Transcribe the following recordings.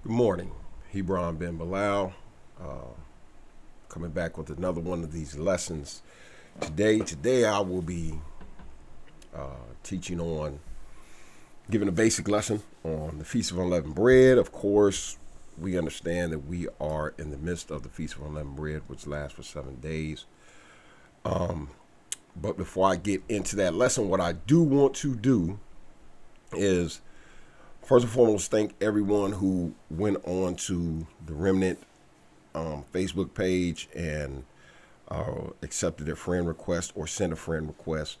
Good morning, Hebron Ben Bilal, coming back with another one of these lessons today. I will be teaching on, giving a basic lesson on the Feast of Unleavened Bread. Of course, we understand that we are in the midst of the Feast of Unleavened Bread, which lasts for 7 days. But before I get into that lesson, what I do want to do is, first and foremost, thank everyone who went on to the Remnant Facebook page and accepted a friend request or sent a friend request.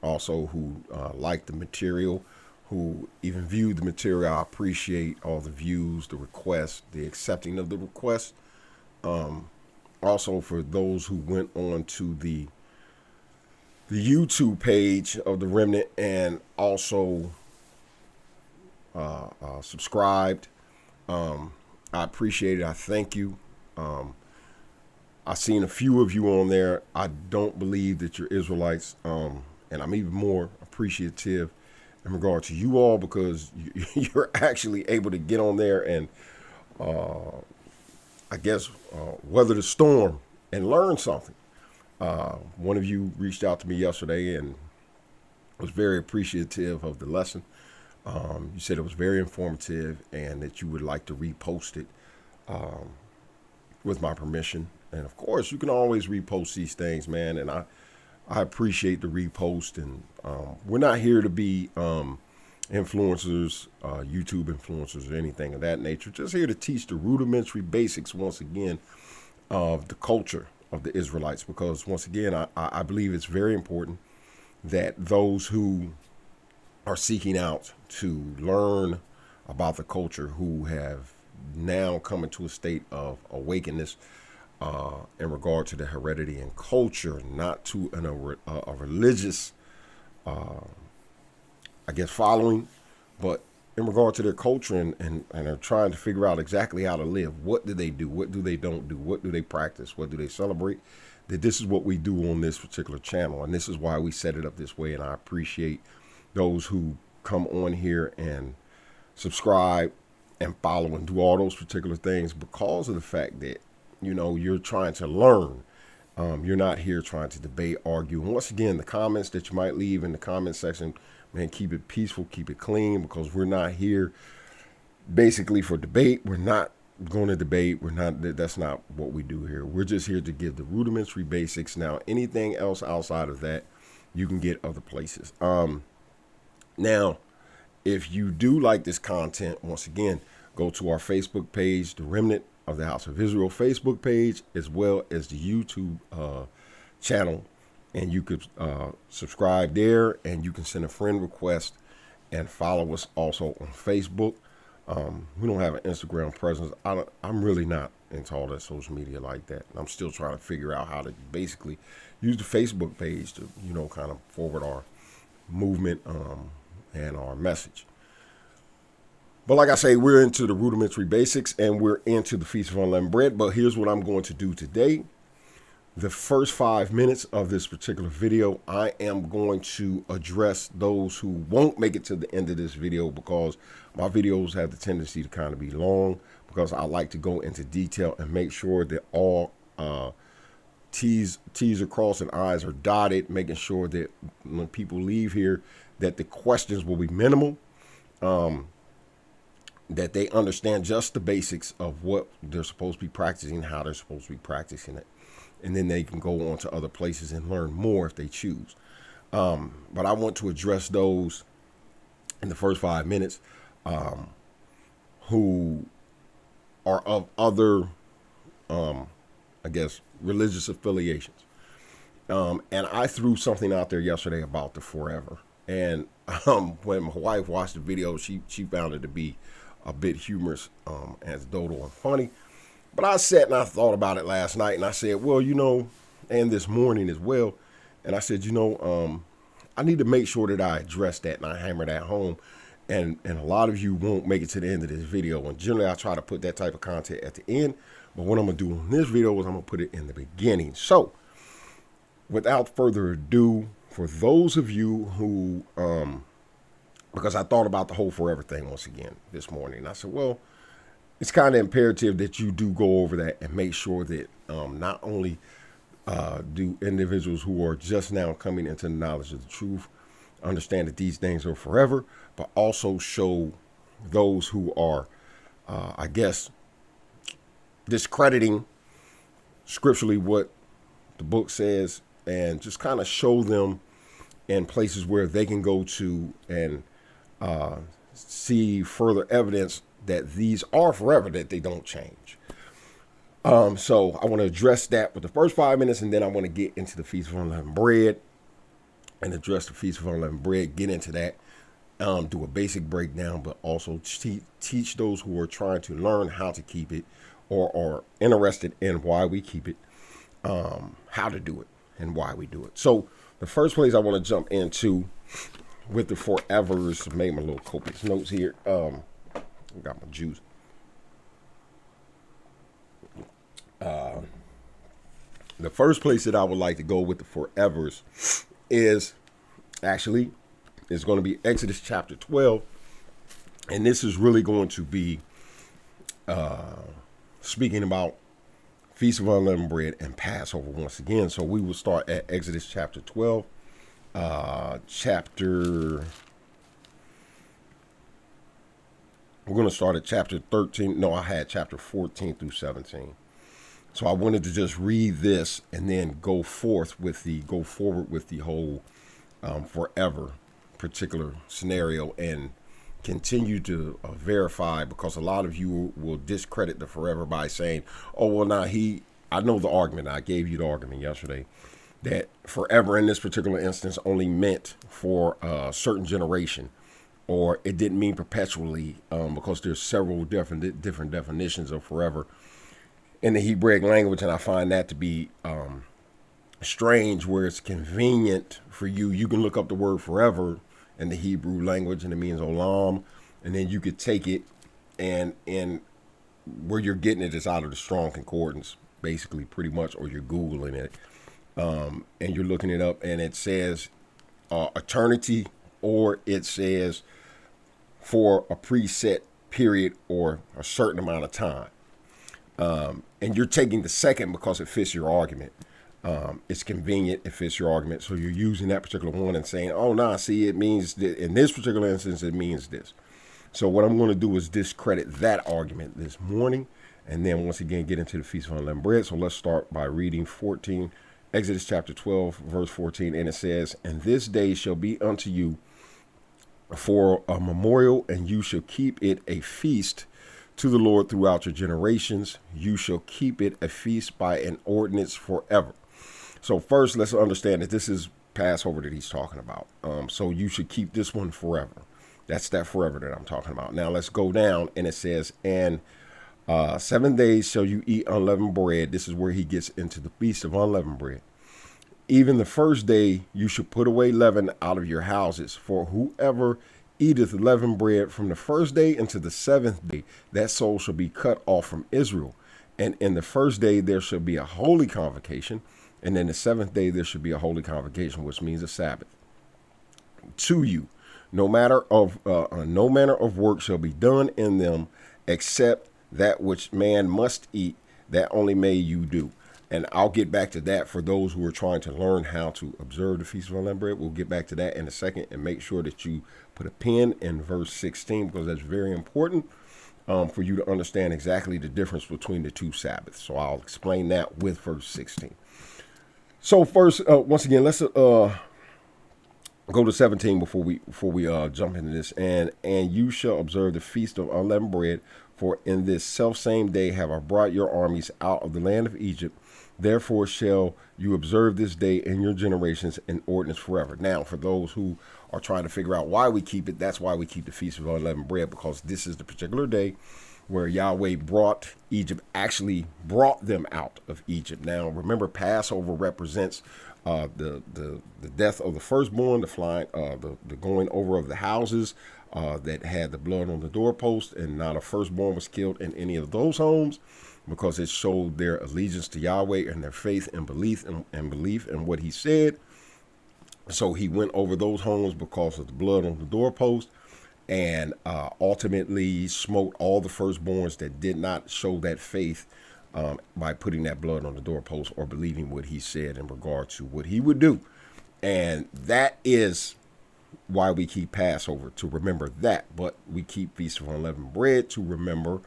Also, who liked the material, who even viewed the material. I appreciate all the views, the requests, the accepting of the request. Also, for those who went on to the YouTube page of the Remnant and also subscribed. I appreciate it. I thank you. I've seen a few of you on there. I don't believe that you're Israelites, and I'm even more appreciative in regard to you all because you're actually able to get on there and I guess weather the storm and learn something. One of you reached out to me yesterday and was very appreciative of the lesson. You said it was very informative and that you would like to repost it with my permission. And of course, you can always repost these things, man. And I appreciate the repost. And we're not here to be influencers, YouTube influencers or anything of that nature. Just here to teach the rudimentary basics, once again, of the culture of the Israelites. Because once again, I believe it's very important that those who are seeking out to learn about the culture, who have now come into a state of awakeness in regard to the heredity and culture, not to a religious, I guess, following, but in regard to their culture and are trying to figure out exactly how to live. What do they do? What do they don't do? What do they practice? What do they celebrate? That this is what we do on this particular channel, and this is why we set it up this way. And I appreciate those who come on here and subscribe and follow and do all those particular things because of the fact that, you know, you're trying to learn. You're not here trying to debate, argue. And once again, the comments that you might leave in the comment section, man, keep it peaceful, keep it clean, because we're not here basically for debate. We're not going to debate. That's not what we do here. We're just here to give the rudimentary basics. Now, anything else outside of that, you can get other places. Now, if you do like this content, once again, go to our Facebook page, the Remnant of the House of Israel Facebook page, as well as the YouTube channel. And you could subscribe there, and you can send a friend request and follow us also on Facebook. We don't have an Instagram presence. I'm really not into all that social media like that. I'm still trying to figure out how to basically use the Facebook page to, you know, kind of forward our movement and our message. But like I say, we're into the rudimentary basics and we're into the Feast of Unleavened Bread. But here's what I'm going to do today. The first 5 minutes of this particular video, I am going to address those who won't make it to the end of this video, because my videos have the tendency to kind of be long, because I like to go into detail and make sure that all T's are crossed and I's are dotted, making sure that when people leave here that the questions will be minimal, that they understand just the basics of what they're supposed to be practicing, how they're supposed to be practicing it. And then they can go on to other places and learn more if they choose. But I want to address those in the first 5 minutes who are of other, I guess, religious affiliations. And I threw something out there yesterday about the forever. And when my wife watched the video, she found it to be a bit humorous, anecdotal, and funny. But I sat and I thought about it last night, and I said, well, you know, and this morning as well. And I said, you know, I need to make sure that I address that and I hammer that home. And a lot of you won't make it to the end of this video. And generally, I try to put that type of content at the end. But what I'm going to do on this video is I'm going to put it in the beginning. So without further ado, for those of you who because I thought about the whole forever thing once again this morning. And I said, well, it's kind of imperative that you do go over that and make sure that not only do individuals who are just now coming into the knowledge of the truth understand that these things are forever, but also show those who are, I guess, discrediting scripturally what the book says, and just kind of show them in places where they can go to and see further evidence that these are forever, that they don't change. So I want to address that with the first 5 minutes, and then I want to get into the Feast of Unleavened Bread and address the Feast of Unleavened Bread, get into that, do a basic breakdown, but also teach those who are trying to learn how to keep it or are interested in why we keep it, how to do it and why we do it. So the first place I want to jump into with the forevers, I made my little copious notes here. Got my juice. The first place that I would like to go with the forevers is going to be Exodus chapter 12. And this is really going to be speaking about Feast of Unleavened Bread and Passover once again. So we will start at Exodus chapter 12. We're going to start at chapter 13. No, I had chapter 14 through 17. So I wanted to just read this and then go forward with the whole forever particular scenario and continue to verify, because a lot of you will discredit the forever by saying, oh, well, now I know the argument. I gave you the argument yesterday that forever in this particular instance only meant for a certain generation, or it didn't mean perpetually, because there's several different definitions of forever in the Hebraic language, and I find that to be strange, where it's convenient for you. You can look up the word forever in the Hebrew language, and it means olam, and then you could take it, and where you're getting it is out of the Strong Concordance, basically, pretty much, or you're Googling it, and you're looking it up, and it says eternity, or it says for a preset period or a certain amount of time. And you're taking the second because it fits your argument. It's convenient, it fits your argument. So you're using that particular one and saying, oh, nah, see, it means that in this particular instance, it means this. So what I'm going to do is discredit that argument this morning, and then once again get into the Feast of Unleavened Bread. So let's start by reading Exodus chapter 12, verse 14. And it says, and this day shall be unto you for a memorial, and you shall keep it a feast to the Lord throughout your generations. You shall keep it a feast by an ordinance forever. So first, let's understand that this is Passover that he's talking about. So you should keep this one forever. That's that forever that I'm talking about. Now let's go down, and it says, and 7 days shall you eat unleavened bread. This is where he gets into the Feast of Unleavened Bread. Even the first day you should put away leaven out of your houses, for whoever eateth leavened bread from the first day unto the seventh day, that soul shall be cut off from Israel. And in the first day there shall be a holy convocation, and in the seventh day there should be a holy convocation, which means a Sabbath. To you, no manner of work shall be done in them, except that which man must eat, that only may you do. And I'll get back to that for those who are trying to learn how to observe the Feast of Unleavened Bread. We'll get back to that in a second, and make sure that you put a pin in verse 16, because that's very important for you to understand exactly the difference between the two Sabbaths. So I'll explain that with verse 16. So first, once again, let's go to 17 before we jump into this. And you shall observe the Feast of Unleavened Bread, for in this selfsame day have I brought your armies out of the land of Egypt. Therefore shall you observe this day in your generations an ordinance forever. Now, for those who are trying to figure out why we keep it, that's why we keep the Feast of Unleavened Bread, because this is the particular day where Yahweh actually brought them out of Egypt. Now, remember, Passover represents the death of the firstborn, the going over of the houses that had the blood on the doorpost, and not a firstborn was killed in any of those homes, because it showed their allegiance to Yahweh and their faith and belief in what he said. So he went over those homes because of the blood on the doorpost. and ultimately smote all the firstborns that did not show that faith by putting that blood on the doorpost or believing what he said in regard to what he would do. And that is why we keep Passover, to remember that. But we keep Feast of Unleavened Bread to remember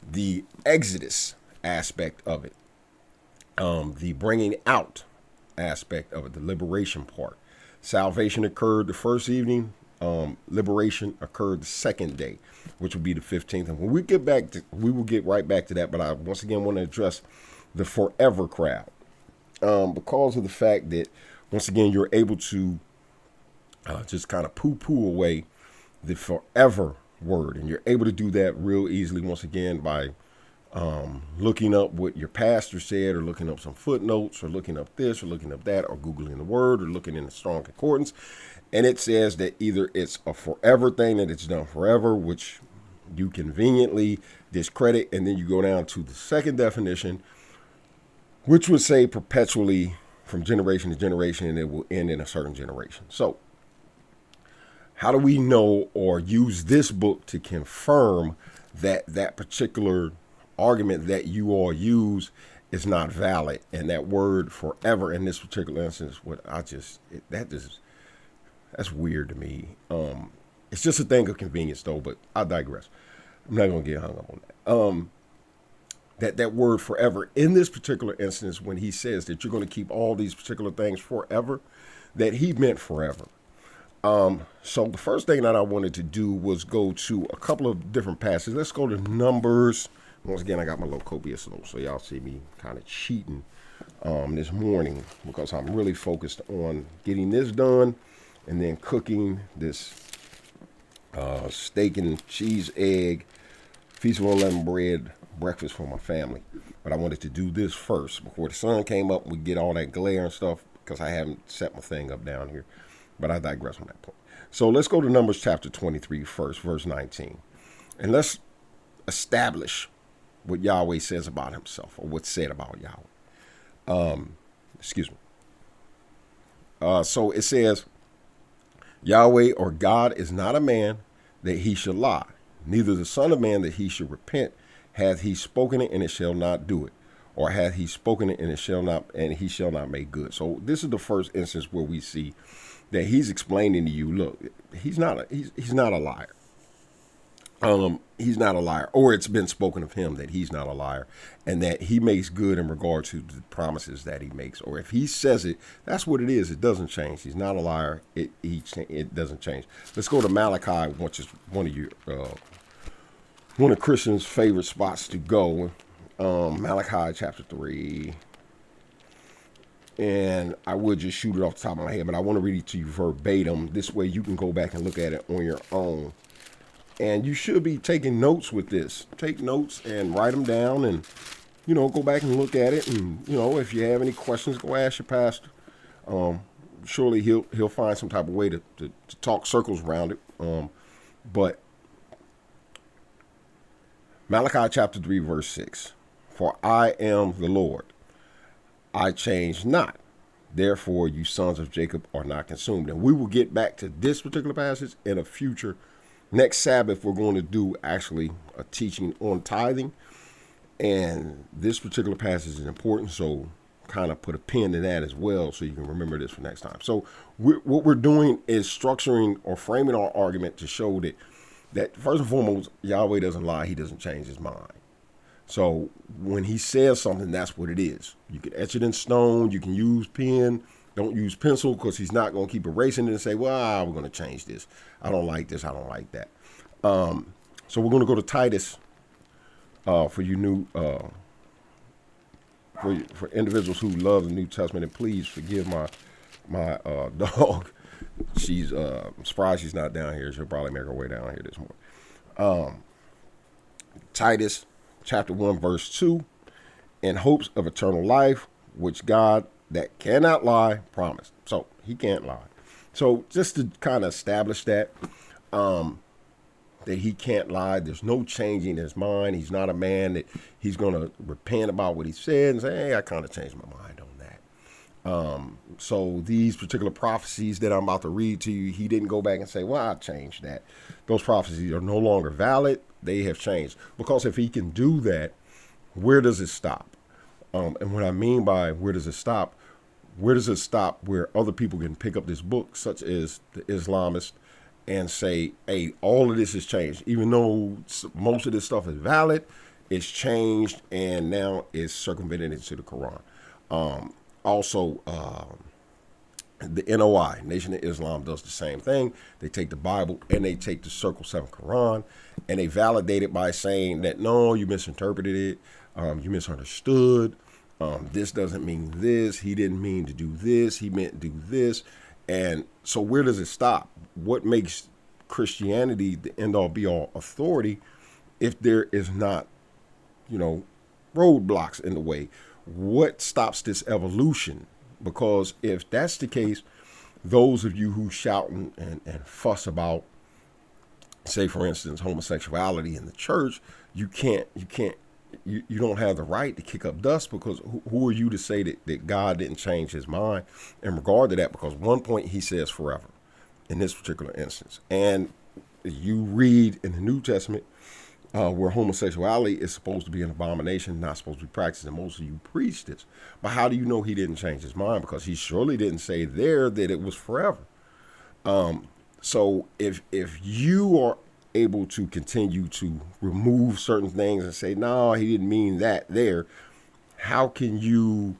the Exodus aspect of it, the bringing out aspect of it, the liberation part. Salvation occurred the first evening. Liberation occurred the second day, which will be the 15th. And when we get back to, we will get right back to that. But I once again want to address the forever crowd, because of the fact that once again you're able to just kind of poo-poo away the forever word, and you're able to do that real easily once again by looking up what your pastor said, or looking up some footnotes, or looking up this, or looking up that, or Googling the word, or looking in the Strong Concordance. And it says that either it's a forever thing, that it's done forever, which you conveniently discredit, and then you go down to the second definition, which would say perpetually from generation to generation, and it will end in a certain generation. So how do we know or use this book to confirm that that particular argument that you all use is not valid, and that word forever in this particular instance, that's weird to me. It's just a thing of convenience though, but I digress. I'm not going to get hung up on that. That word forever in this particular instance, when he says that you're going to keep all these particular things forever, that he meant forever. So the first thing that I wanted to do was go to a couple of different passages. Let's go to Numbers. Once again, I got my little copious notes, so y'all see me kind of cheating this morning, because I'm really focused on getting this done and then cooking this steak and cheese egg Feast of Unleavened Bread breakfast for my family. But I wanted to do this first before the sun came up. We get all that glare and stuff, because I haven't set my thing up down here. But I digress on that point. So let's go to Numbers chapter 23 first, verse 19. And let's establish what Yahweh says about himself, or what's said about Yahweh. So it says, Yahweh or God is not a man that he should lie, neither the son of man that he should repent. Hath he spoken it, and it shall not do it? Or hath he spoken it, and he shall not make good? So this is the first instance where we see that he's explaining to you, look, he's not a liar. He's not a liar, or it's been spoken of him that he's not a liar, and that he makes good in regard to the promises that he makes. Or if he says it, that's what it is. It doesn't change. He's not a liar. It doesn't change. Let's go to Malachi, which is one of Christians' favorite spots to go. Malachi Chapter 3. And I would just shoot it off the top of my head, but I want to read it to you verbatim. This way you can go back and look at it on your own. And you should be taking notes with this. Take notes and write them down, and, go back and look at it. And, if you have any questions, go ask your pastor. Surely he'll find some type of way to talk circles around it. But Malachi chapter 3, verse 6. For I am the Lord. I change not. Therefore, you sons of Jacob are not consumed. And we will get back to this particular passage in a future. Next Sabbath, we're going to do actually a teaching on tithing. And this particular passage is important, so kind of put a pin in that as well, so you can remember this for next time. So what we're doing is structuring or framing our argument to show that first and foremost, Yahweh doesn't lie. He doesn't change his mind. So when he says something, that's what it is. You can etch it in stone. You can use pen. Don't use pencil, because he's not going to keep erasing it and say, well, we're going to change this. I don't like this. I don't like that. So we're going to go to Titus for you new for individuals who love the New Testament. And please forgive my dog. She's I'm surprised she's not down here. She'll probably make her way down here this morning. Titus Chapter 1, verse 2, in hopes of eternal life, which God that cannot lie promised. So he can't lie. So just to kind of establish that he can't lie, there's no changing his mind. He's not a man that he's going to repent about what he said and say, hey, I kind of changed my mind on So these particular prophecies that I'm about to read to you, he didn't go back and say, well, I changed that. Those prophecies are no longer valid. They have changed. Because if he can do that, where does it stop? And what I mean by where does it stop? Where does it stop where other people can pick up this book, such as the Islamists, and say, hey, all of this has changed. Even though most of this stuff is valid, it's changed and now it's circumvented into the Quran. Also, the NOI, Nation of Islam, does the same thing. They take the Bible and they take the Circle 7 Quran and they validate it by saying that, no, you misinterpreted it. You misunderstood. This doesn't mean this. He didn't mean to do this. He meant to do this. And so where does it stop? What makes Christianity the end all be all authority if there is not, roadblocks in the way? What stops this evolution? Because if that's the case, those of you who shout and fuss about, say, for instance, homosexuality in the church, you don't have the right to kick up dust, because who are you to say that God didn't change his mind in regard to that? Because one point he says forever in this particular instance. And you read in the New Testament where homosexuality is supposed to be an abomination, not supposed to be practiced, and most of you preach this. But how do you know he didn't change his mind? Because he surely didn't say there that it was forever. So if you are able to continue to remove certain things and say, no, he didn't mean that there, how can you,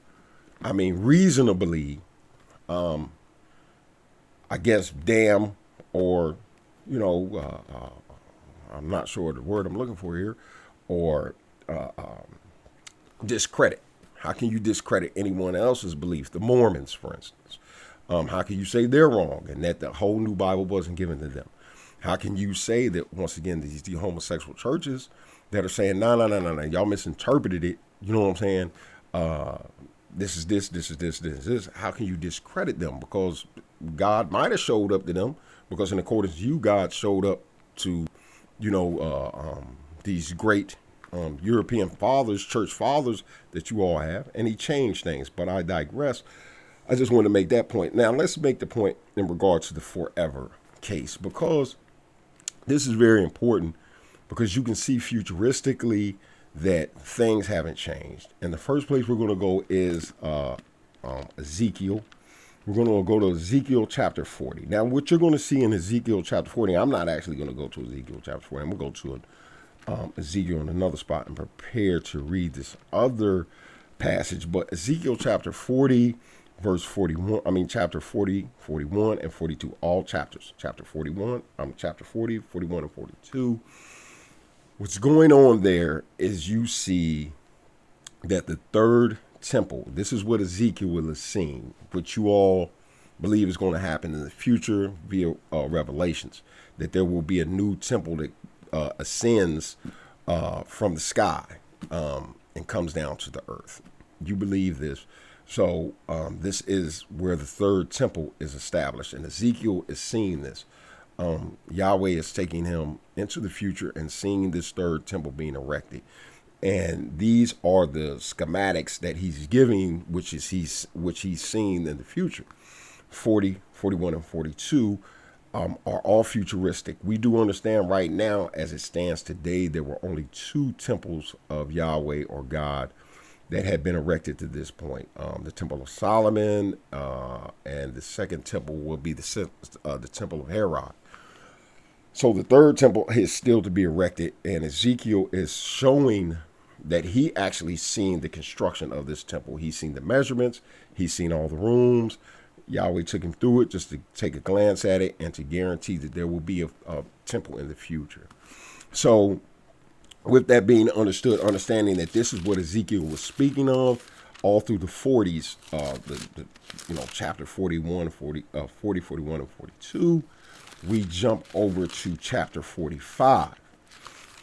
reasonably, I guess, damn, or, I'm not sure the word I'm looking for here, or discredit? How can you discredit anyone else's belief? The Mormons, for instance. How can you say they're wrong and that the whole new Bible wasn't given to them? How can you say that, once again, these homosexual churches that are saying, no, y'all misinterpreted it, you know what I'm saying? This is this. How can you discredit them? Because God might have showed up to them, because in accordance to you, God showed up to, these great European fathers, church fathers that you all have, and he changed things. But I digress. I just want to make that point. Now, let's make the point in regards to the forever case, because this is very important, because you can see futuristically that things haven't changed. And the first place we're going to go is Ezekiel. We're going to go to Ezekiel Chapter 40. Now, what you're going to see in Ezekiel Chapter 40, I'm not actually going to go to Ezekiel Chapter 40. I'm going to go to Ezekiel in another spot and prepare to read this other passage. But Ezekiel Chapter 40, verse 41, chapter 40, 41, and 42, all chapters. Chapter 41, chapter 40, 41, and 42. What's going on there is you see that the third temple, this is what Ezekiel is seeing, what you all believe is going to happen in the future via Revelations, that there will be a new temple that ascends from the sky and comes down to the earth. You believe this. So this is where the third temple is established, and Ezekiel is seeing this. Yahweh is taking him into the future and seeing this third temple being erected. And these are the schematics that he's giving, which he's seeing in the future. 40, 41, and 42 are all futuristic. We do understand right now, as it stands today, there were only two temples of Yahweh or God that had been erected to this point. The Temple of Solomon, and the second temple will be the Temple of TRHY. So the third temple is still to be erected, and Ezekiel is showing that he actually seen the construction of this temple. He's seen the measurements. He's seen all the rooms. Yahweh took him through it just to take a glance at it and to guarantee that there will be a temple in the future. So with that being understood, understanding that this is what Ezekiel was speaking of all through the 40s, chapter 41, 40, 41, and 42, we jump over to chapter 45.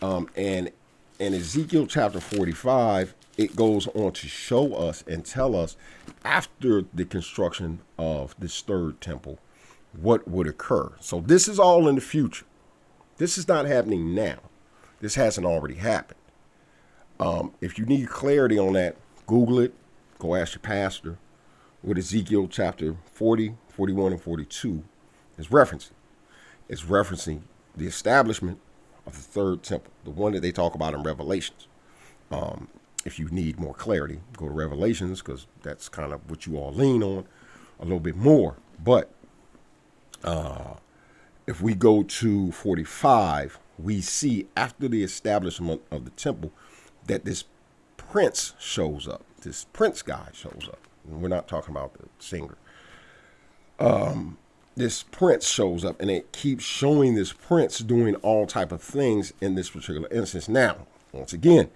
And in Ezekiel chapter 45, it goes on to show us and tell us, after the construction of this third temple, what would occur. So this is all in the future. This is not happening now. This hasn't already happened. If you need clarity on that, Google it. Go ask your pastor. what Ezekiel chapter 40, 41, and 42 is referencing. It's referencing the establishment of the third temple, the one that they talk about in Revelations. If you need more clarity, go to Revelations, because that's kind of what you all lean on a little bit more. But if we go to 45, we see after the establishment of the temple that this prince shows up. This prince guy shows up. And we're not talking about the singer. This prince shows up, and it keeps showing this prince doing all type of things in this particular instance. Now, once again,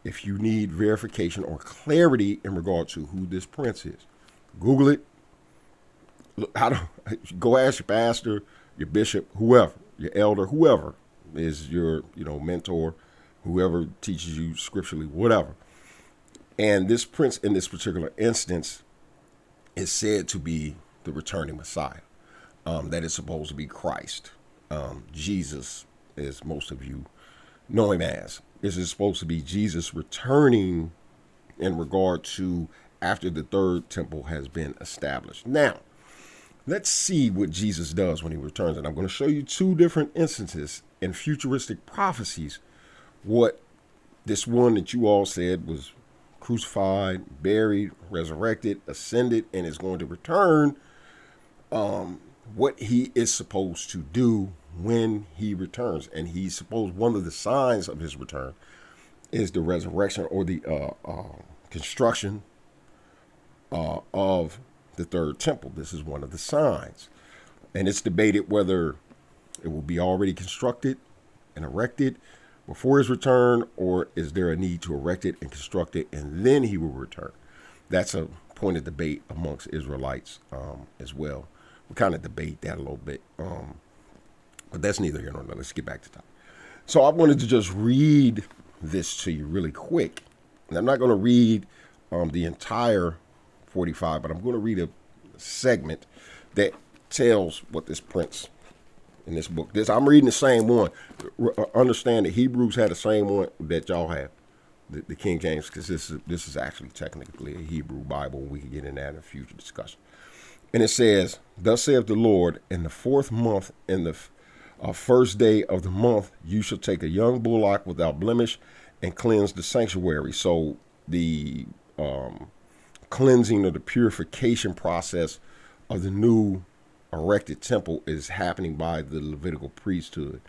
if you need verification or clarity in regard to who this prince is, Google it. Look, go ask your pastor, your bishop, whoever, your elder, whoever is your mentor, whoever teaches you scripturally, whatever. And this prince in this particular instance is said to be the returning Messiah. That is supposed to be Christ. Jesus, as most of you know him as. This is supposed to be Jesus returning in regard to after the third temple has been established. Now, let's see what Jesus does when he returns. And I'm going to show you two different instances in futuristic prophecies what this one that you all said was crucified, buried, resurrected, ascended, and is going to return, what he is supposed to do when he returns. And he's supposed, one of the signs of his return is the resurrection or the construction of the third temple. This is one of the signs. And it's debated whether it will be already constructed and erected before his return, or is there a need to erect it and construct it and then he will return. That's a point of debate amongst Israelites as well. We kind of debate that a little bit, but that's neither here nor there. Let's get back to the topic. So I wanted to just read this to you really quick. And I'm not going to read the entire 45, but I'm going to read a segment that tells what this prince in this book. I'm reading the same one. Understand that Hebrews had the same one that y'all have, the King James, because this is actually technically a Hebrew Bible. We can get in that in a future discussion. And it says, "Thus saith the Lord, in the 4th month, in the first day of the month, you shall take a young bullock without blemish and cleanse the sanctuary." So the cleansing or the purification process of the new erected temple is happening by the Levitical priesthood,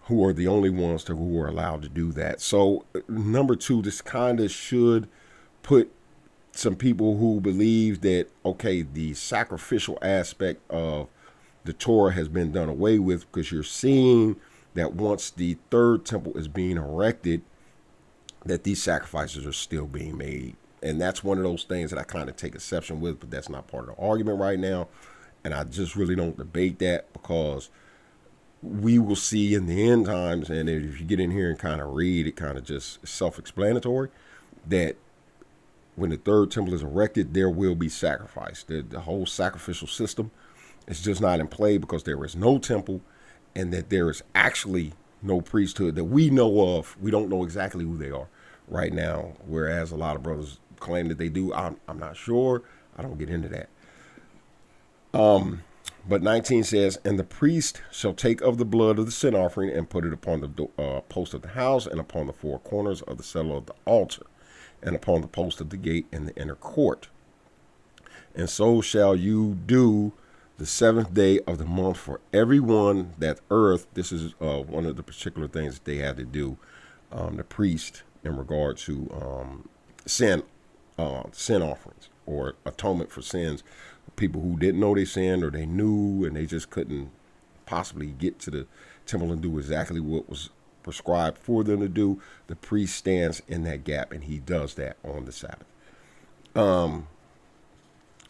who are the only ones who are allowed to do that. So number two, this kind of should put some people who believe that, okay, the sacrificial aspect of the Torah has been done away with, because you're seeing that once the third temple is being erected, that these sacrifices are still being made. And that's one of those things that I kind of take exception with, but that's not part of the argument right now. And I just really don't debate that, because we will see in the end times, and if you get in here and kind of read, it kind of just self-explanatory, that when the third temple is erected, there will be sacrifice. The whole sacrificial system is just not in play, because there is no temple, and that there is actually no priesthood that we know of. We don't know exactly who they are right now, whereas a lot of brothers claim that they do. I'm not sure. I don't get into that. But 19 says, "And the priest shall take of the blood of the sin offering and put it upon the post of the house, and upon the 4 corners of the settle of the altar, and upon the post of the gate in the inner court. And so shall you do the 7th day of the month for everyone that earth." This is one of the particular things that they had to do, the priest, in regard to sin offerings or atonement for sins. People who didn't know they sinned, or they knew and they just couldn't possibly get to the temple and do exactly what was prescribed for them to do. The priest stands in that gap, and he does that on the Sabbath. On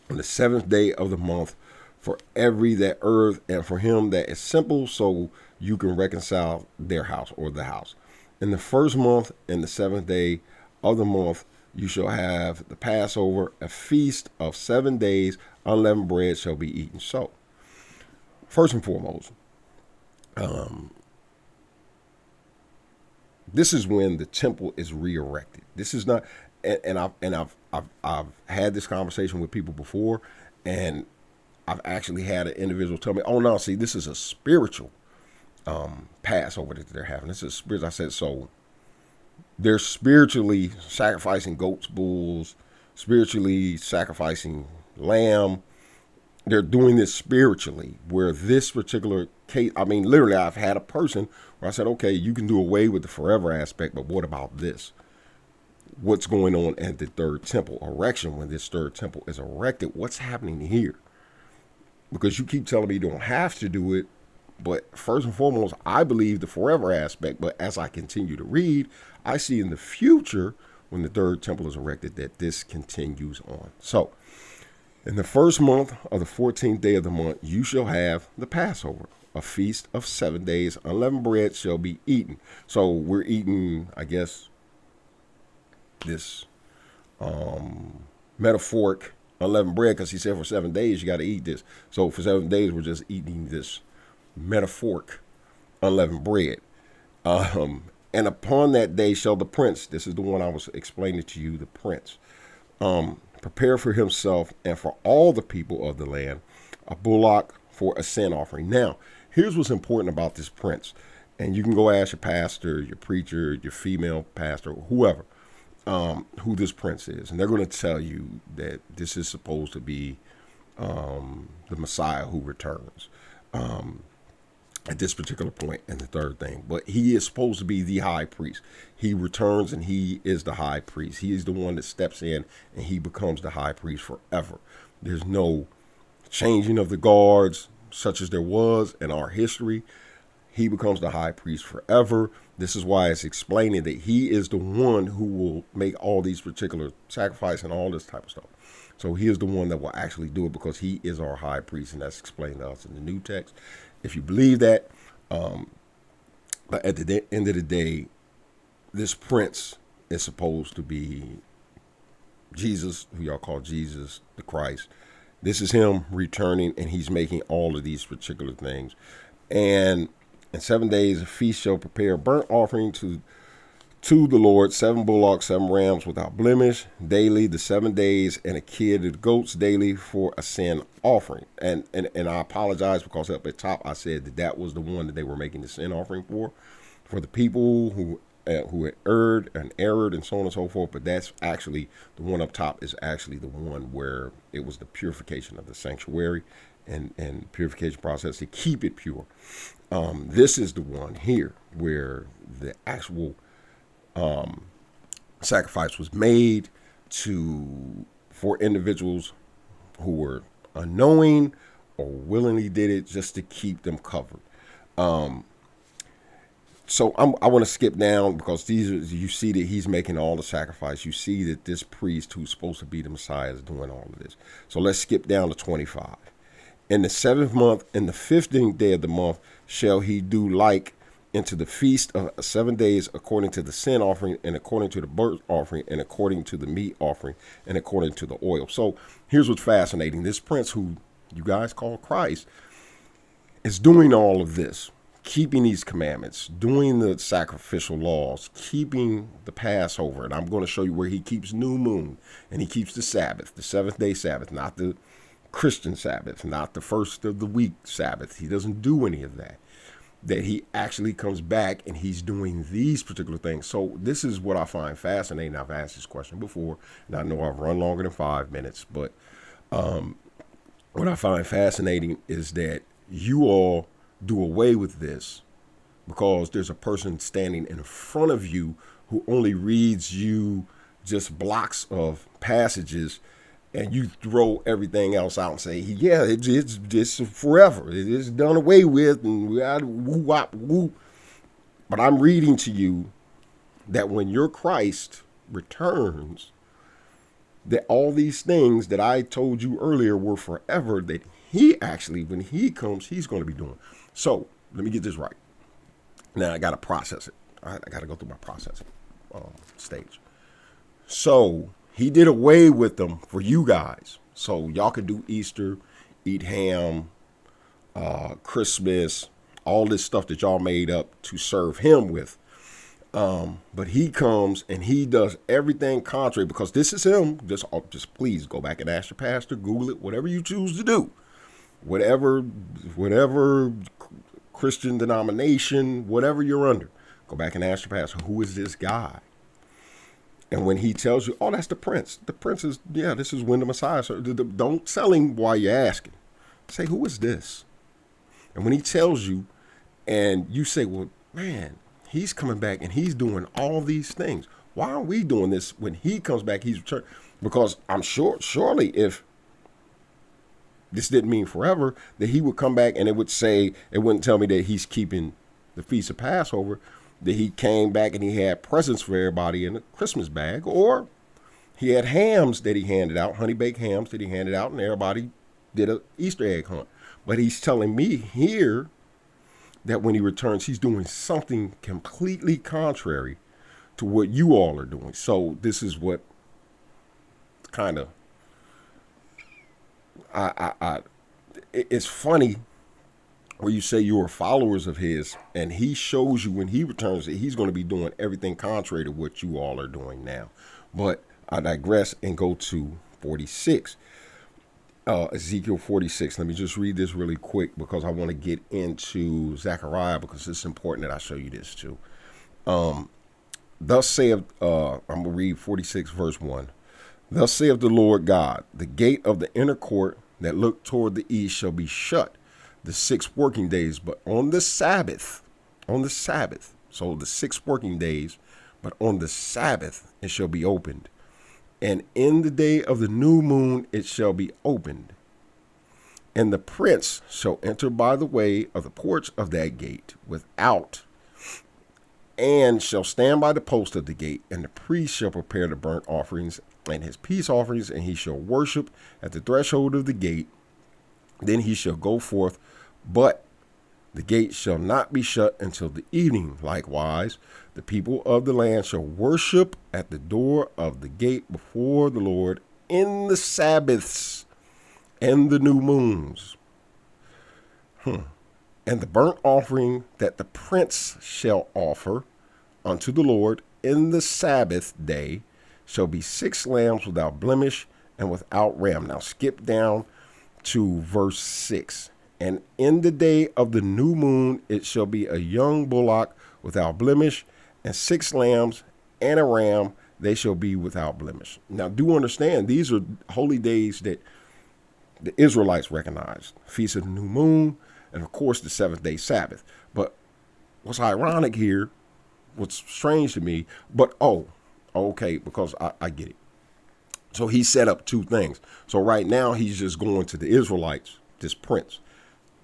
the 7th day of the month, for every that erreth, and for him that is simple, so you can reconcile their house or the house. In the 1st month, in the 7th day of the month, you shall have the Passover, a feast of 7 days. Unleavened bread shall be eaten. So, first and foremost, this is when the temple is re-erected. This is not, and I've I've had this conversation with people before, and I've actually had an individual tell me, "Oh no, see, this is a spiritual Passover that they're having. This is spiritual." I said, "So they're spiritually sacrificing goats, bulls, spiritually sacrificing lamb. They're doing this spiritually, where this particular case, I mean, literally, I've had a person where I said, okay, you can do away with the forever aspect, but what about this? What's going on at the third temple erection when this third temple is erected? What's happening here? Because you keep telling me you don't have to do it, but first and foremost, I believe the forever aspect, but as I continue to read, I see in the future when the third temple is erected that this continues on. So, in the first month of the 14th day of the month, you shall have the Passover, a feast of 7 days. Unleavened bread shall be eaten. So we're eating, I guess, this metaphoric unleavened bread, because he said for 7 days you got to eat this. So for 7 days we're just eating this metaphoric unleavened bread. And upon that day shall the prince, this is the one I was explaining to you, the prince, prepare for himself and for all the people of the land a bullock for a sin offering. Now, here's what's important about this prince. And you can go ask your pastor, your preacher, your female pastor, whoever, who this prince is. And they're going to tell you that this is supposed to be the Messiah who returns at this particular point in the third thing. But he is supposed to be the high priest. He returns and he is the high priest. He is the one that steps in and he becomes the high priest forever. There's no changing of the guards such as there was in our history. He becomes the high priest forever. This is why it's explaining that he is the one who will make all these particular sacrifices and all this type of stuff. So he is the one that will actually do it because he is our high priest, and that's explained to us in the new text. If you believe that, but at the end of the day, this prince is supposed to be Jesus, who y'all call Jesus the Christ. This is him returning, and he's making all of these particular things. And in 7 days, a feast shall prepare a burnt offering to the Lord, 7 bullocks, 7 rams without blemish daily, the 7 days, and a kid of goats daily for a sin offering. And I apologize because up at top I said that was the one that they were making the sin offering for the people who had erred and so on and so forth. But that's actually the one up top is actually the one where it was the purification of the sanctuary and purification process to keep it pure. This is the one here where the actual sacrifice was made for individuals who were unknowing or willingly did it just to keep them covered. So I want to skip down because you see that he's making all the sacrifice. You see that this priest who's supposed to be the Messiah is doing all of this. So let's skip down to 25. In the 7th month, in the 15th day of the month, shall he do like into the feast of 7 days, according to the sin offering, and according to the burnt offering, and according to the meat offering, and according to the oil. So here's what's fascinating. This prince, who you guys call Christ, is doing all of this, keeping these commandments, doing the sacrificial laws, keeping the Passover. And I'm going to show you where he keeps new moon, and he keeps the Sabbath, the 7th day Sabbath, not the Christian Sabbath, not the first of the week Sabbath. He doesn't do any of that. That he actually comes back and he's doing these particular things. So this is what I find fascinating. I've asked this question before, and I know I've run longer than 5 minutes, but what I find fascinating is that you all do away with this because there's a person standing in front of you who only reads you just blocks of passages, and you throw everything else out and say, yeah, it's forever. It's done away with, and we got woo wop woo. But I'm reading to you that when your Christ returns, that all these things that I told you earlier were forever, that he actually, when he comes, he's going to be doing. So let me get this right. Now I got to process it. I got to go through my processing stage. So he did away with them for you guys. So y'all could do Easter, eat ham, Christmas, all this stuff that y'all made up to serve him with. But he comes and he does everything contrary, because this is him. Just please go back and ask your pastor, Google it, whatever you choose to do, whatever Christian denomination, whatever you're under, go back and ask your pastor, who is this guy? And when he tells you, oh, that's the prince. The prince is, yeah, this is when the Messiah. So don't tell him while you're asking. Say, who is this? And when he tells you, and you say, well, man, he's coming back and he's doing all these things. Why aren't we doing this when he comes back? He's returned. Because I'm sure, surely if this didn't mean forever, that he would come back and it wouldn't tell me that he's keeping the Feast of Passover, that he came back and he had presents for everybody in a Christmas bag, or he had hams that he handed out, honey baked hams that he handed out, and everybody did an Easter egg hunt. But he's telling me here that when he returns, he's doing something completely contrary to what you all are doing. So this is what kind of, it's funny where you say you are followers of his, and he shows you when he returns that he's going to be doing everything contrary to what you all are doing now. But I digress and go to 46. Ezekiel 46. Let me just read this really quick because I want to get into Zechariah, because it's important that I show you this too. Thus saith, I'm going to read 46 verse 1. Thus saith the Lord God, the gate of the inner court that look toward the east shall be shut the 6 working days, but on the Sabbath, so the 6 working days, but on the Sabbath it shall be opened. And in the day of the new moon it shall be opened. And the prince shall enter by the way of the porch of that gate without, and shall stand by the post of the gate. And the priest shall prepare the burnt offerings and his peace offerings, and he shall worship at the threshold of the gate. Then he shall go forth, but the gate shall not be shut until the evening. Likewise, the people of the land shall worship at the door of the gate before the Lord in the Sabbaths and the new moons. And the burnt offering that the prince shall offer unto the Lord in the Sabbath day shall be 6 lambs without blemish and without ram. Now skip down to verse 6. And in the day of the new moon it shall be a young bullock without blemish, and 6 lambs and a ram, they shall be without blemish. Now do understand, these are holy days that the Israelites recognized. Feast of the new moon, and of course the 7th-day Sabbath. But what's ironic here, what's strange to me, but okay, because I get it. So he set up 2 things. So right now he's just going to the Israelites, this prince,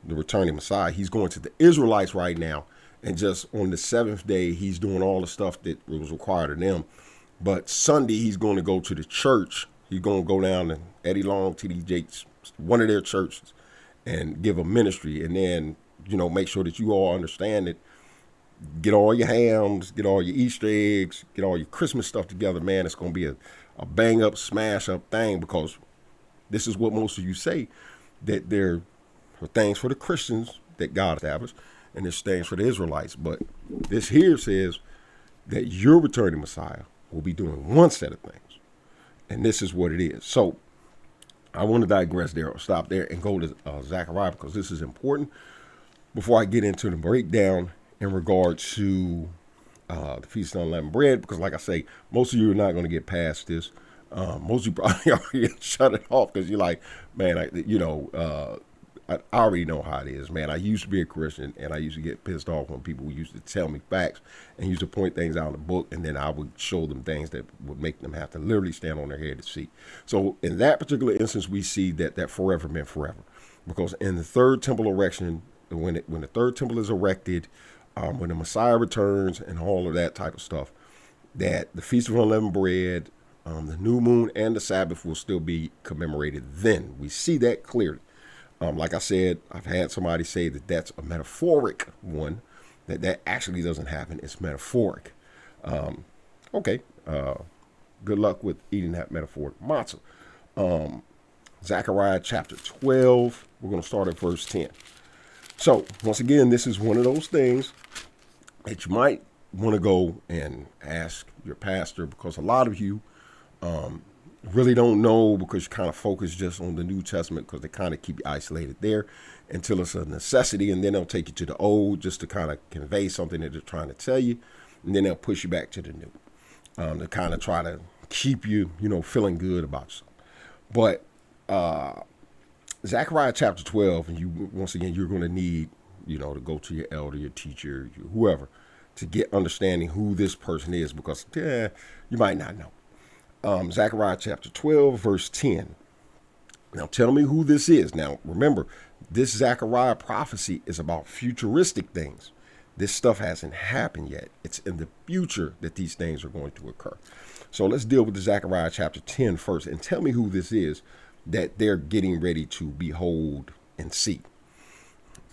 the returning Messiah. He's going to the Israelites right now. And just on the 7th day, he's doing all the stuff that was required of them. But Sunday, he's going to go to the church. He's going to go down to Eddie Long, T.D. Jakes, one of their churches, and give a ministry. And then, make sure that you all understand it. Get all your hams, get all your Easter eggs, get all your Christmas stuff together. Man, it's going to be a bang up, smash up thing, because this is what most of you say, that there are things for the Christians that God established, and there's things for the Israelites. But this here says that your returning Messiah will be doing one set of things, and this is what it is. So I want to digress there, or stop there and go to Zechariah, because this is important before I get into the breakdown in regard to the Feast of Unleavened Bread, because like I say, most of you are not going to get past this. Most of you probably already shut it off because you're like, man, I already know how it is, man. I used to be a Christian, and I used to get pissed off when people used to tell me facts and used to point things out in the book, and then I would show them things that would make them have to literally stand on their head to see. So in that particular instance, we see that forever meant forever, because in the 3rd temple erection, when the 3rd temple is erected, when the Messiah returns and all of that type of stuff, that the Feast of Unleavened Bread, the new moon, and the Sabbath will still be commemorated then. We see that clearly. Like I said, I've had somebody say that that's a metaphoric one, that actually doesn't happen. It's metaphoric. Okay. Good luck with eating that metaphoric matzah. Zechariah chapter 12. We're going to start at verse 10. So once again, this is one of those things that you might want to go and ask your pastor, because a lot of you really don't know, because you kind of focus just on the New Testament because they kind of keep you isolated there until it's a necessity, and then they'll take you to the Old just to kind of convey something that they're trying to tell you, and then they'll push you back to the New to kind of try to keep you, feeling good about yourself. But Zechariah chapter 12, and once again, you're going to need, to go to your elder, your teacher, whoever, to get understanding who this person is, because you might not know. Zechariah chapter 12, verse 10. Now tell me who this is. Now remember, this Zechariah prophecy is about futuristic things. This stuff hasn't happened yet. It's in the future that these things are going to occur. So let's deal with the Zechariah chapter 10 first, and tell me who this is that they're getting ready to behold and see.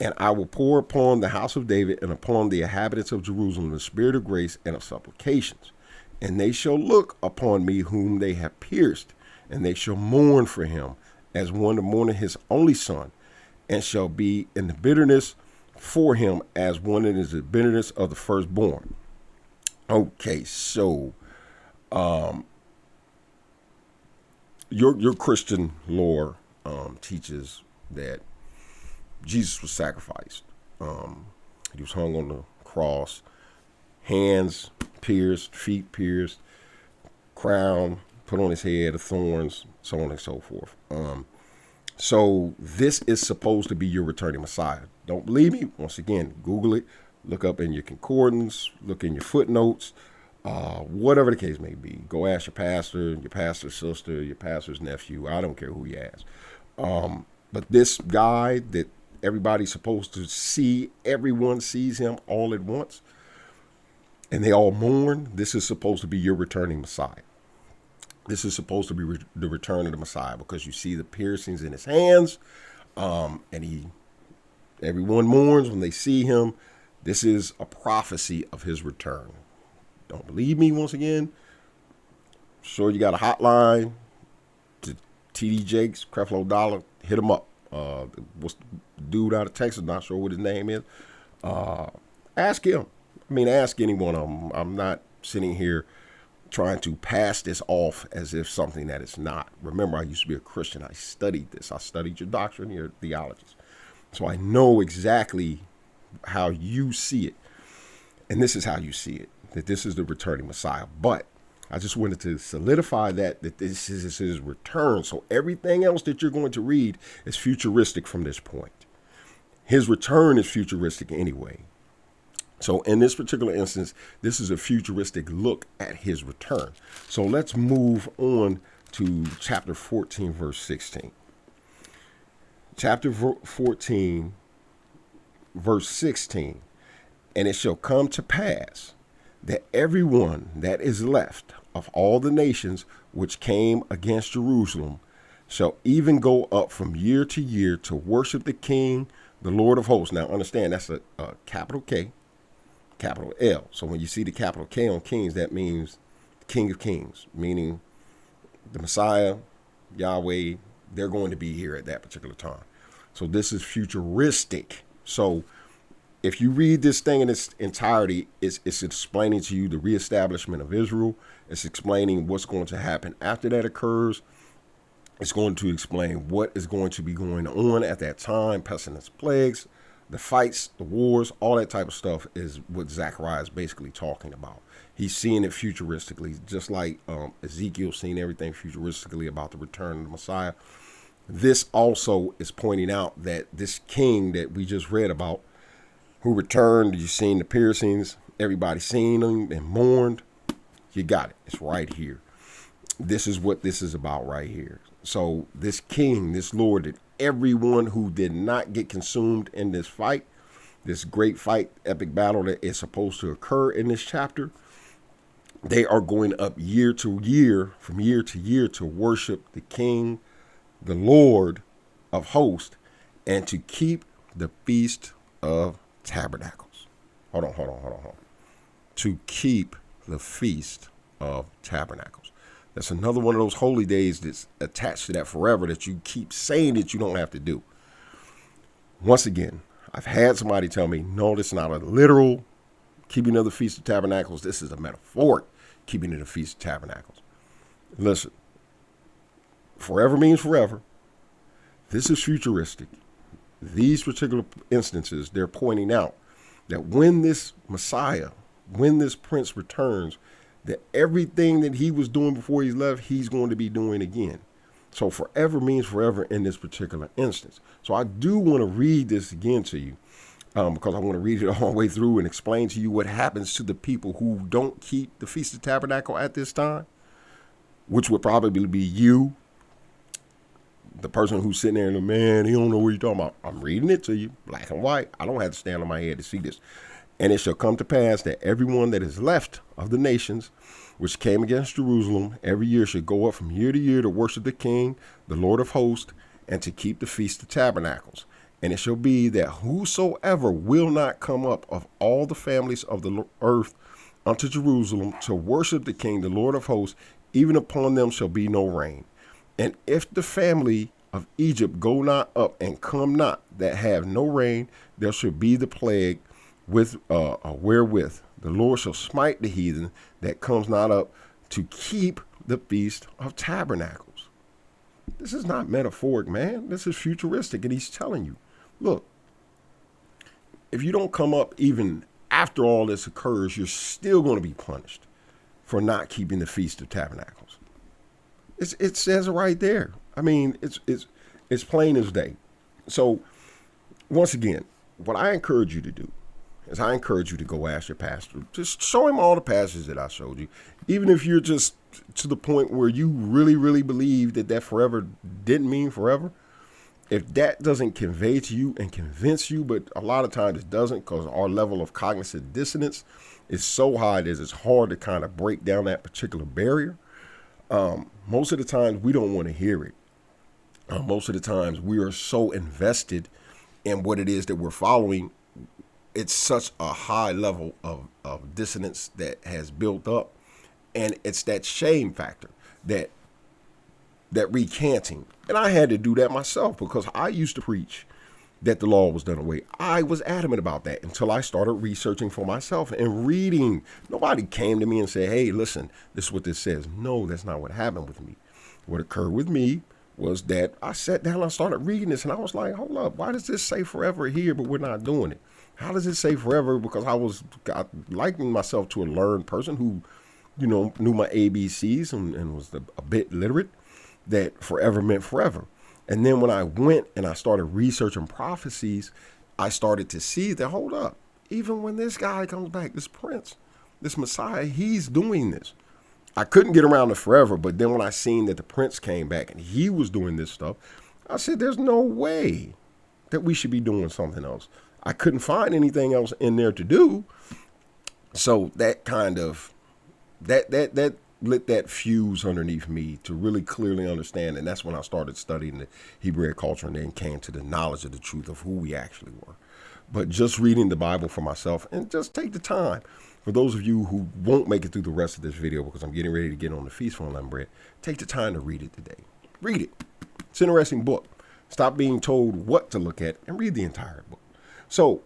And I will pour upon the house of David and upon the inhabitants of Jerusalem the spirit of grace and of supplications. And they shall look upon me whom they have pierced, and they shall mourn for him as one to mourn his only son, and shall be in the bitterness for him as one that is the bitterness of the firstborn. Okay, so your Christian lore teaches that Jesus was sacrificed. He was hung on the cross, hands pierced, feet pierced, crown put on his head of thorns, so on and so forth. So this is supposed to be your returning Messiah. Don't believe me? Once again, Google it, look up in your concordance, look in your footnotes, whatever the case may be. Go ask your pastor, your pastor's sister, your pastor's nephew. I don't care who you ask. But this guy that everybody's supposed to see, everyone sees him all at once, and they all mourn. This is supposed to be your returning Messiah. This is supposed to be the return of the Messiah, because you see the piercings in his hands, and everyone mourns when they see him. This is a prophecy of his return. Don't believe me? Once again, sure, you got a hotline to TD Jakes, Creflo Dollar. Hit him up. What's the dude out of Texas? Not sure what his name is. Ask him. Ask any one of them. I'm not sitting here trying to pass this off as if something that it's not. Remember, I used to be a Christian. I studied this. I studied your doctrine, your theologies. So I know exactly how you see it. And this is how you see it, that this is the returning Messiah. But I just wanted to solidify that this is his return. So everything else that you're going to read is futuristic from this point. His return is futuristic anyway. So in this particular instance, this is a futuristic look at his return. So let's move on to chapter 14, verse 16. Chapter 14, verse 16. And it shall come to pass that everyone that is left of all the nations which came against Jerusalem shall even go up from year to year to worship the King, the Lord of hosts. Now understand, that's a capital K, capital L. So when you see the capital K on Kings, that means King of Kings, meaning the Messiah, Yahweh, they're going to be here at that particular time. So this is futuristic. So if you read this thing in its entirety, it's explaining to you the reestablishment of Israel. It's explaining what's going to happen after that occurs. It's going to explain what is going to be going on at that time, pestilence, plagues, the fights, the wars, all that type of stuff is what Zechariah is basically talking about. He's seeing it futuristically, just like Ezekiel seeing everything futuristically about the return of the Messiah. This also is pointing out that this king that we just read about, who returned, you've seen the piercings, everybody seen him and mourned. You got it. It's right here. This is what this is about right here. So this king, this Lord, that everyone who did not get consumed in this fight, this great fight, epic battle that is supposed to occur in this chapter, they are going up year to year, from year to year, to worship the King, the Lord of hosts, and to keep the Feast of Tabernacles. Hold on. To keep the Feast of Tabernacles. That's another one of those holy days that's attached to that forever that you keep saying that you don't have to do. Once again, I've had somebody tell me, no, that's not a literal keeping of the Feast of Tabernacles. This is a metaphoric keeping of the Feast of Tabernacles. Listen, forever means forever. This is futuristic. These particular instances, they're pointing out that when this Messiah, when this Prince returns, that everything that he was doing before he left, he's going to be doing again. So forever means forever in this particular instance. So I do want to read this again to you because I want to read it all the way through and explain to you what happens to the people who don't keep the Feast of Tabernacle at this time, which would probably be you, the person who's sitting there and, man, he don't know what you're talking about. I'm reading it to you, black and white. I don't have to stand on my head to see this. And it shall come to pass that everyone that is left of the nations which came against Jerusalem every year should go up from year to year to worship the King, the Lord of hosts, and to keep the Feast of Tabernacles. And it shall be that whosoever will not come up of all the families of the earth unto Jerusalem to worship the King, the Lord of hosts, even upon them shall be no rain. And if the family of Egypt go not up and come not, that have no rain, there shall be the plague wherewith the Lord shall smite the heathen that comes not up to keep the Feast of Tabernacles. This is not metaphoric, man. This is futuristic. And he's telling you, look, if you don't come up even after all this occurs, you're still going to be punished for not keeping the Feast of Tabernacles. It says it right there. I mean, it's plain as day. So once again, what I encourage you to do is I encourage you to go ask your pastor. Just show him all the passages that I showed you. Even if you're just to the point where you really, really believe that forever didn't mean forever. If that doesn't convey to you and convince you, but a lot of times it doesn't because our level of cognitive dissonance is so high that it's hard to kind of break down that particular barrier. Most of the times we don't want to hear it. Most of the times we are so invested in what it is that we're following. It's such a high level of dissonance that has built up. And it's that shame factor, that recanting. And I had to do that myself because I used to preach that the law was done away. I was adamant about that until I started researching for myself and reading. Nobody came to me and said, hey, listen, this is what this says. No, that's not what happened with me. What occurred with me was that I sat down and I started reading this and I was like, hold up, why does this say forever here, but we're not doing it? How does it say forever? Because I likened myself to a learned person who, knew my ABCs and was a bit literate, that forever meant forever. And then when I went and I started researching prophecies, I started to see that, hold up, even when this guy comes back, this Prince, this Messiah, he's doing this. I couldn't get around to forever, but then when I seen that the Prince came back and he was doing this stuff, I said, there's no way that we should be doing something else. I couldn't find anything else in there to do. So that kind of, that lit that fuse underneath me to really clearly understand. And that's when I started studying the Hebrew culture and then came to the knowledge of the truth of who we actually were. But just reading the Bible for myself, and just take the time. For those of you who won't make it through the rest of this video because I'm getting ready to get on the Feast of Unleavened Bread, take the time to read it today. Read it. It's an interesting book. Stop being told what to look at and read the entire book. So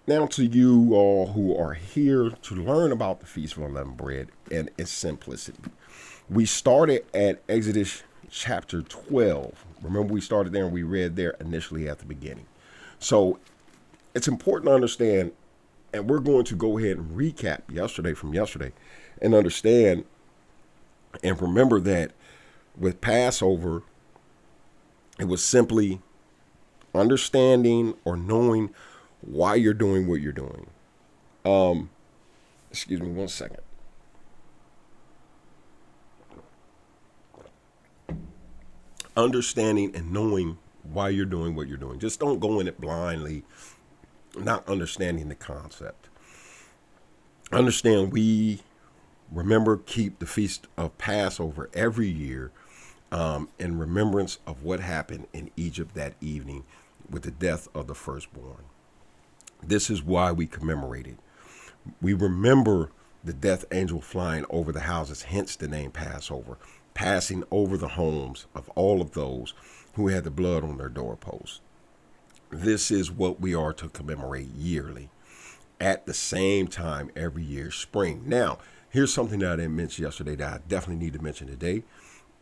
now to you all who are here to learn about the Feast of Unleavened Bread and its simplicity. We started at Exodus chapter 12. Remember, we started there and we read there initially at the beginning. So it's important to understand, and we're going to go ahead and recap yesterday and understand and remember that with Passover, it was simply understanding or knowing why you're doing what you're doing. Excuse me 1 second. Understanding and knowing why you're doing what you're doing. Just don't go in it blindly, not understanding the concept. Understand keep the Feast of Passover every year in remembrance of what happened in Egypt that evening with the death of the firstborn. This is why we commemorate it. We remember the death angel flying over the houses, hence the name Passover, passing over the homes of all of those who had the blood on their doorposts. This is what we are to commemorate yearly. at the same time every year, spring. Now, here's something that I didn't mention yesterday that I definitely need to mention today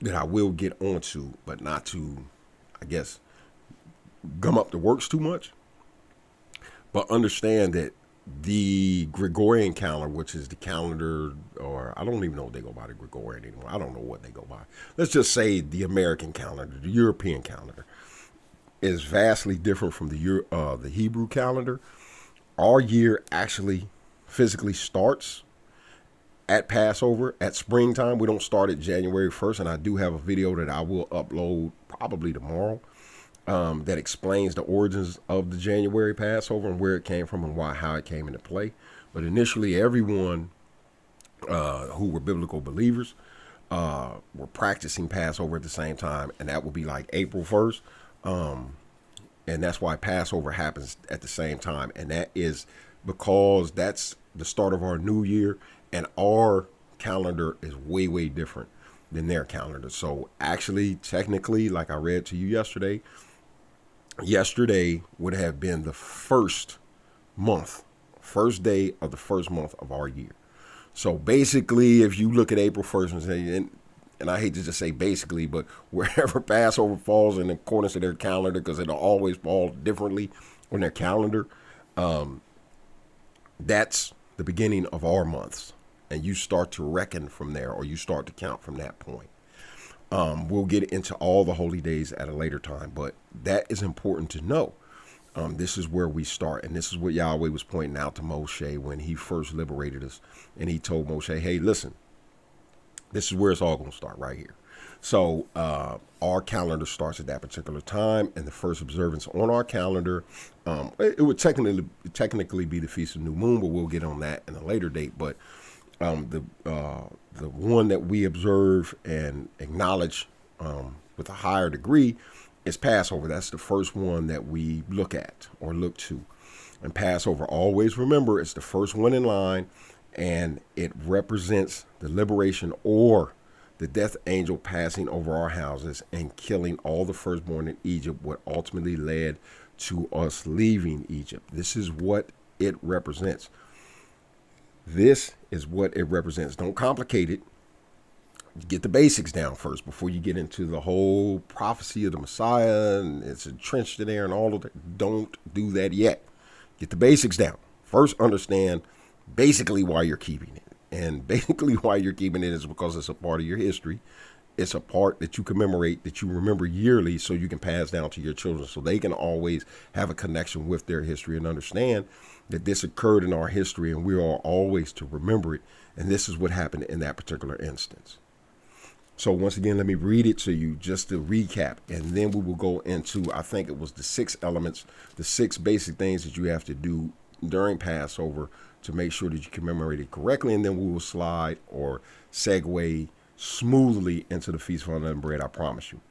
that I will get onto, but not to, I guess, gum up the works too much. But understand that the Gregorian calendar, which is the calendar, or I don't even know if they go by the Gregorian anymore. I don't know what they go by. Let's just say the American calendar, the European calendar, is vastly different from the Hebrew calendar. Our year actually physically starts at Passover, at springtime. We don't start at January 1st, and I do have a video that I will upload probably tomorrow that explains the origins of the January Passover and where it came from and how it came into play. But initially, everyone who were biblical believers were practicing Passover at the same time, and that would be like April 1st. And that's why Passover happens at the same time. And that is because that's the start of our new year, and our calendar is way, way different than their calendar. So actually, technically, like I read to you yesterday would have been the first day of the first month of our year. So basically, if you look at April 1st and say, and I hate to just say basically, but wherever Passover falls in accordance to their calendar, because it'll always fall differently on their calendar, that's the beginning of our months. And you start to reckon from there, or you start to count from that point. We'll get into all the holy days at a later time, but that is important to know. This is where we start, and this is what Yahweh was pointing out to Moshe when he first liberated us. And he told Moshe, hey, listen, this is where it's all going to start right here. So our calendar starts at that particular time, and the first observance on our calendar, it would technically be the Feast of New Moon, but we'll get on that in a later date. But the one that we observe and acknowledge with a higher degree is Passover. That's the first one that we look at or look to. And Passover, always remember, it's the first one in line, and it represents the liberation or the death angel passing over our houses and killing all the firstborn in Egypt, what ultimately led to us leaving Egypt. This is what it represents. This is what it represents. Don't complicate it. Get the basics down first before you get into the whole prophecy of the Messiah and it's entrenched in there and all of that. Don't do that yet. Get the basics down. First, understand basically why you're keeping it. And basically why you're keeping it is because it's a part of your history. It's a part that you commemorate, that you remember yearly, so you can pass down to your children, so they can always have a connection with their history and understand that this occurred in our history and we are always to remember it. And this is what happened in that particular instance. So once again, let me read it to you just to recap, and then we will go into, I think it was the 6 elements, the 6 basic things that you have to do during Passover to make sure that you commemorate it correctly, and then we will slide or segue smoothly into the Feast of Unleavened Bread, I promise you.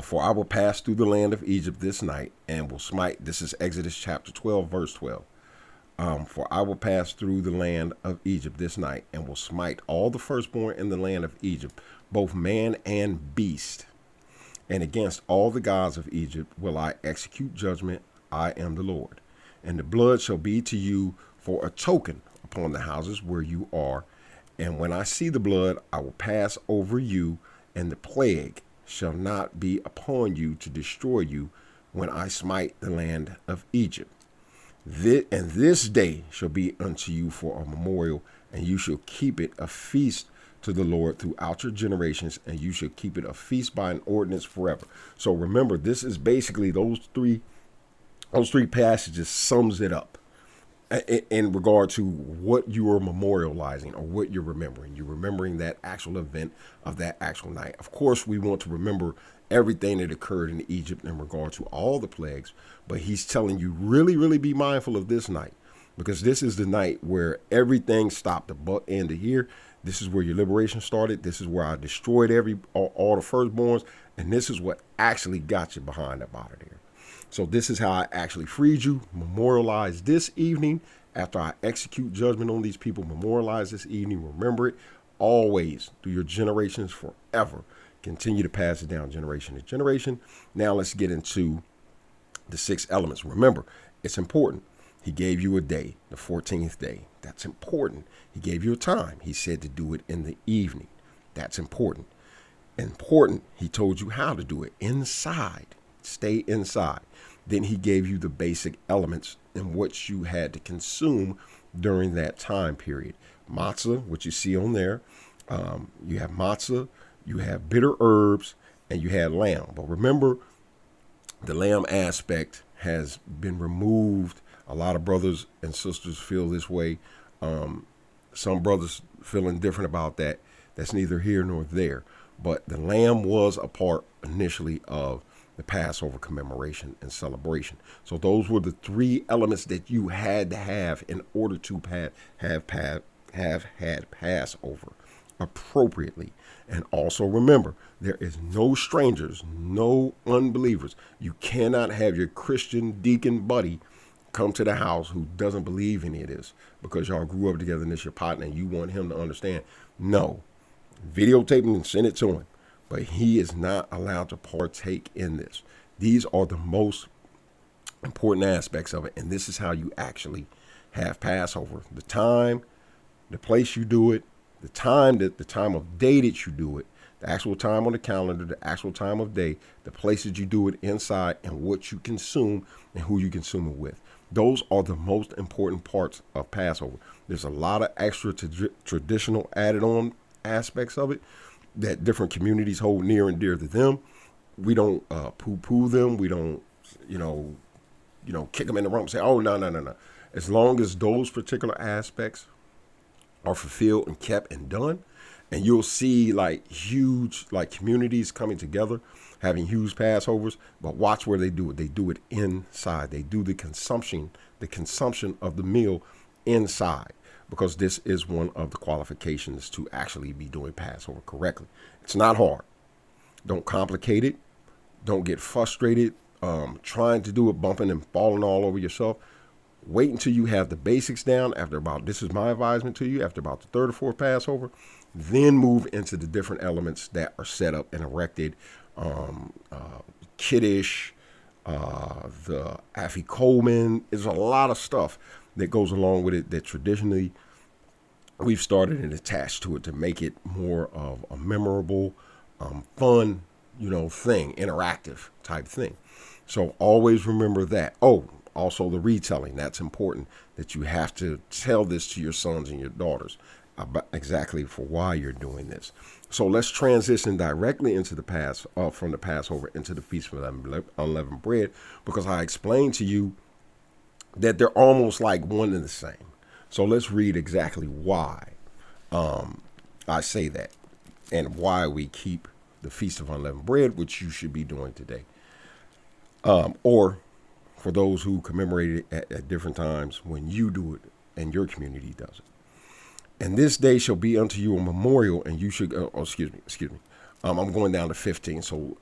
For I will pass through the land of Egypt this night and will smite, this is Exodus chapter 12, verse 12. For I will pass through the land of Egypt this night and will smite all the firstborn in the land of Egypt, both man and beast. And against all the gods of Egypt will I execute judgment. I am the Lord. And the blood shall be to you for a token upon the houses where you are. And when I see the blood, I will pass over you, and the plague shall not be upon you to destroy you when I smite the land of Egypt. And this day shall be unto you for a memorial, and you shall keep it a feast to the Lord throughout your generations, and you shall keep it a feast by an ordinance forever. So remember, this is basically those three passages sums it up in regard to what you are memorializing or what you're remembering. You're remembering that actual event of that actual night. Of course, we want to remember everything that occurred in Egypt in regard to all the plagues, but he's telling you really, really be mindful of this night, because this is the night where everything stopped. The buck ended here. This is where your liberation started. This is where I destroyed all the firstborns, and this is what actually got you behind up out of there. So this is how I actually freed you. Memorialize this evening after I execute judgment on these people. Memorialize this evening. Remember it always through your generations forever. Continue to pass it down generation to generation. Now let's get into the 6 elements. Remember, it's important. He gave you a day, the 14th day. That's important. He gave you a time. He said to do it in the evening. That's important. Important, he told you how to do it inside. Stay inside. Then he gave you the basic elements in what you had to consume during that time period. Matzah, what you see on there. You have matzah, you have bitter herbs, and you had lamb. But remember, the lamb aspect has been removed. A lot of brothers and sisters feel this way. Some brothers feeling different about that. That's neither here nor there. But the lamb was a part initially of the Passover commemoration and celebration. So those were the three elements that you had to have in order to have had Passover appropriately. And also remember, there is no strangers, no unbelievers. You cannot have your Christian deacon buddy come to the house who doesn't believe any of this because y'all grew up together and it's your partner and you want him to understand. No. Videotape him and send it to him. But he is not allowed to partake in this. These are the most important aspects of it. And this is how you actually have Passover. The time, the place you do it, the time of day that you do it, the actual time on the calendar, the actual time of day, the places you do it inside, and what you consume and who you consume it with. Those are the most important parts of Passover. There's a lot of extra traditional added on aspects of it that different communities hold near and dear to them. We don't poo-poo them. We don't, kick them in the rump and say, oh, no. As long as those particular aspects are fulfilled and kept and done, and you'll see like huge communities coming together, having huge Passovers. But watch where they do it. They do it inside. They do the consumption of the meal inside, because this is one of the qualifications to actually be doing Passover correctly. It's not hard. Don't complicate it. Don't get frustrated trying to do it, bumping and falling all over yourself. Wait until you have the basics down. This is my advisement to you, after about the third or fourth Passover, then move into the different elements that are set up and erected. Kiddush, the Afikomen. There's a lot of stuff that goes along with it that traditionally we've started and attached to it to make it more of a memorable, fun, thing, interactive type thing. So always remember that. Oh, also the retelling. That's important, that you have to tell this to your sons and your daughters about exactly for why you're doing this. So let's transition directly into the from the Passover into the Feast of Unleavened Bread, because I explained to you that they're almost like one and the same. So let's read exactly why I say that and why we keep the Feast of Unleavened Bread, which you should be doing today. Or for those who commemorate it at different times when you do it and your community does it. And this day shall be unto you a memorial, and you should, excuse me. I'm going down to 15. So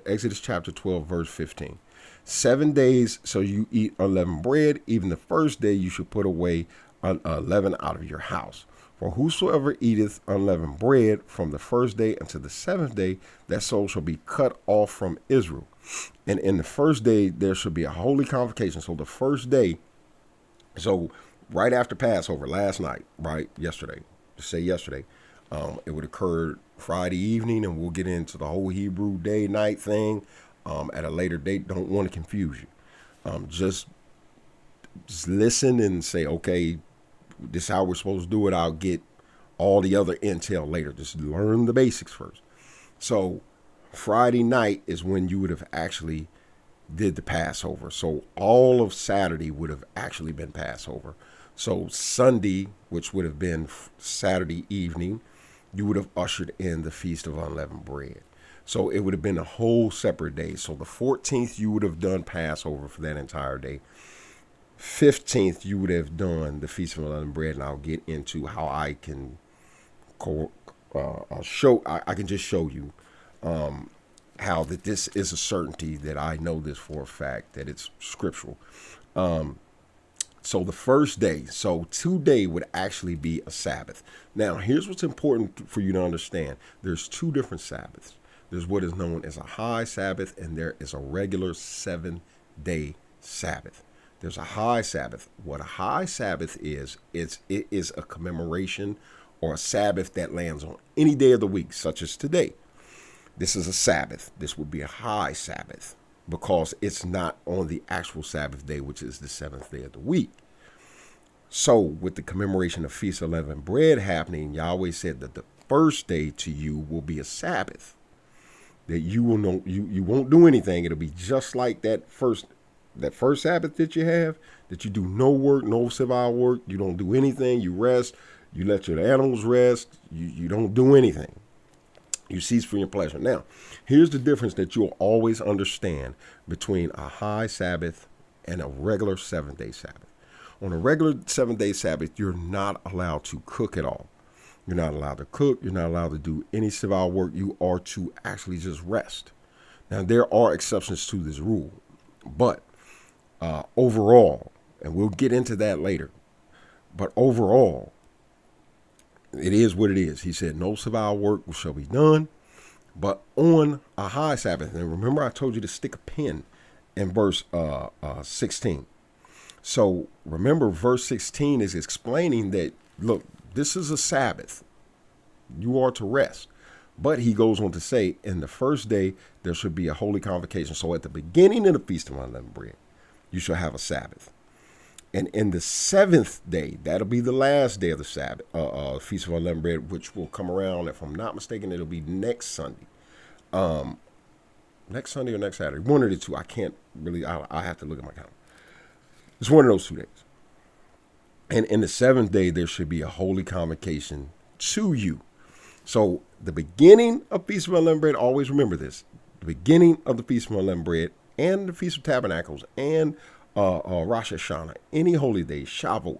Exodus chapter 12, verse 15. 7 days shall you eat unleavened bread. Even the first day you should put away leaven out of your house. For whosoever eateth unleavened bread from the first day until the seventh day, that soul shall be cut off from Israel. And in the first day, there should be a holy convocation. So the first day, so right after Passover, last night, right, yesterday, it would occur Friday evening, and we'll get into the whole Hebrew day, night thing at a later date. Don't want to confuse you. Just listen and say, okay, this is how we're supposed to do it. I'll get all the other intel later. Just learn the basics first. So Friday night is when you would have actually did the Passover. So all of Saturday would have actually been Passover. So Sunday, which would have been Saturday evening, you would have ushered in the Feast of Unleavened Bread. So it would have been a whole separate day. So the 14th, you would have done Passover for that entire day. 15th, you would have done the Feast of Unleavened Bread, and I'll get into how I can I can just show you how that this is a certainty, that I know this for a fact, that it's scriptural. So the first day, so today would actually be a Sabbath. Now, here's what's important for you to understand. There's two different Sabbaths. There's what is known as a high Sabbath, and there is a regular 7-day Sabbath. There's a high Sabbath. What a high Sabbath is, it is a commemoration or a Sabbath that lands on any day of the week, such as today. This is a Sabbath. This would be a high Sabbath because it's not on the actual Sabbath day, which is the seventh day of the week. So with the commemoration of Feast of Unleavened Bread happening, Yahweh said that the first day to you will be a Sabbath. That you will know, you won't do anything. It'll be just like that first Sabbath that you have, that you do no work, no civil work. You don't do anything. You rest. You let your animals rest. You don't do anything. You cease from your pleasure. Now, here's the difference that you'll always understand between a high Sabbath and a regular 7-day Sabbath. On a regular 7-day Sabbath, you're not allowed to cook at all. You're not allowed to cook. You're not allowed to do any civil work. You are to actually just rest. Now, there are exceptions to this rule, but overall, and we'll get into that later, but overall, it is what it is. He said, no civil work shall be done, but on a high Sabbath. And remember, I told you to stick a pin in verse 16. So remember, verse 16 is explaining that, look, this is a Sabbath. You are to rest. But he goes on to say, in the first day, there should be a holy convocation. So at the beginning of the Feast of Unleavened Bread, you shall have a Sabbath. And in the seventh day, that'll be the last day of the Sabbath, Feast of Unleavened Bread, which will come around, if I'm not mistaken, it'll be next Sunday. Next Sunday or next Saturday. One of the two. I can't really, I have to look at my calendar. It's one of those 2 days. And in the seventh day, there should be a holy convocation to you. So the beginning of Feast of Unleavened Bread, always remember this. The beginning of the Feast of Unleavened Bread and the Feast of Tabernacles and Rosh Hashanah, any holy day, Shavuot,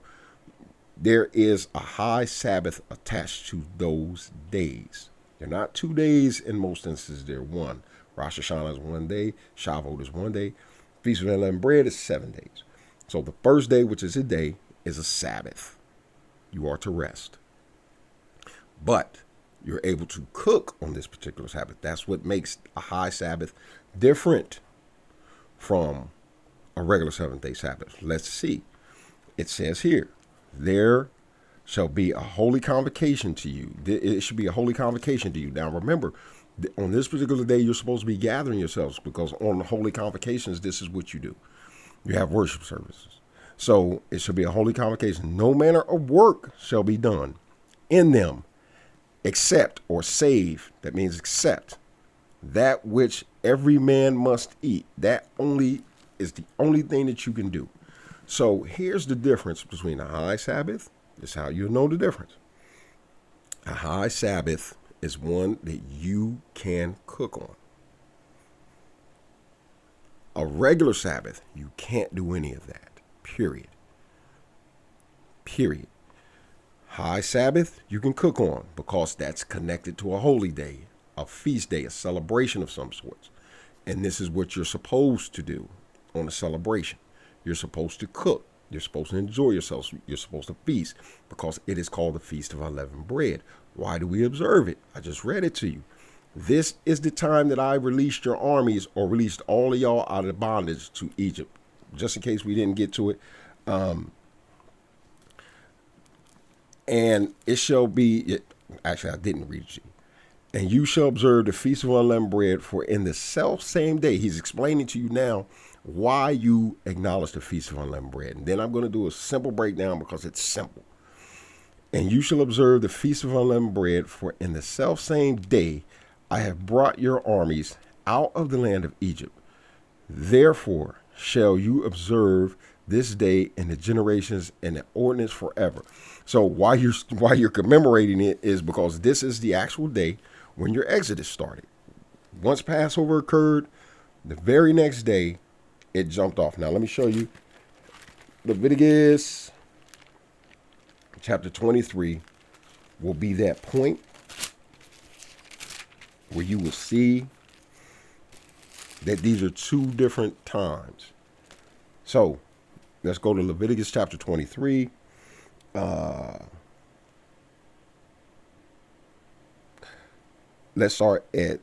there is a high Sabbath attached to those days. They're not 2 days in most instances, they're one. Rosh Hashanah is 1 day, Shavuot is 1 day, Feast of Unleavened Bread is 7 days. So the first day, which is a day, is a Sabbath. You are to rest. But you're able to cook on this particular Sabbath. That's what makes a high Sabbath different from a regular 7-day Sabbath. Let's see. It says here, there shall be a holy convocation to you. It should be a holy convocation to you. Now remember, on this particular day, you're supposed to be gathering yourselves, because on holy convocations, this is what you do. You have worship services. So it shall be a holy convocation. No manner of work shall be done in them, except, or save, that means except, that which every man must eat. That only is the only thing that you can do. So here's the difference between a high Sabbath. This is how you know the difference. A high Sabbath is one that you can cook on. A regular Sabbath, you can't do any of that. Period. Period. High Sabbath, you can cook on, because that's connected to a holy day, a feast day, a celebration of some sorts. And this is what you're supposed to do on a celebration. You're supposed to cook. You're supposed to enjoy yourselves. You're supposed to feast, because it is called the Feast of Unleavened Bread. Why do we observe it? I just read it to you. This is the time that I released your armies, or released all of y'all out of bondage to Egypt. Just in case we didn't get to it. And it shall be, actually I didn't read it to you. And you shall observe the Feast of Unleavened Bread, for in the self same day, he's explaining to you now why you acknowledge the Feast of Unleavened Bread. And then I'm going to do a simple breakdown, because it's simple. And you shall observe the Feast of Unleavened Bread, for in the self same day I have brought your armies out of the land of Egypt. Therefore shall you observe this day in the generations and the ordinance forever. So why you're commemorating it is because this is the actual day when your Exodus started. Once Passover occurred, the very next day it jumped off. Now let me show you. Leviticus chapter 23 will be that point where you will see that these are 2 different times. So let's go to Leviticus chapter 23. Let's start at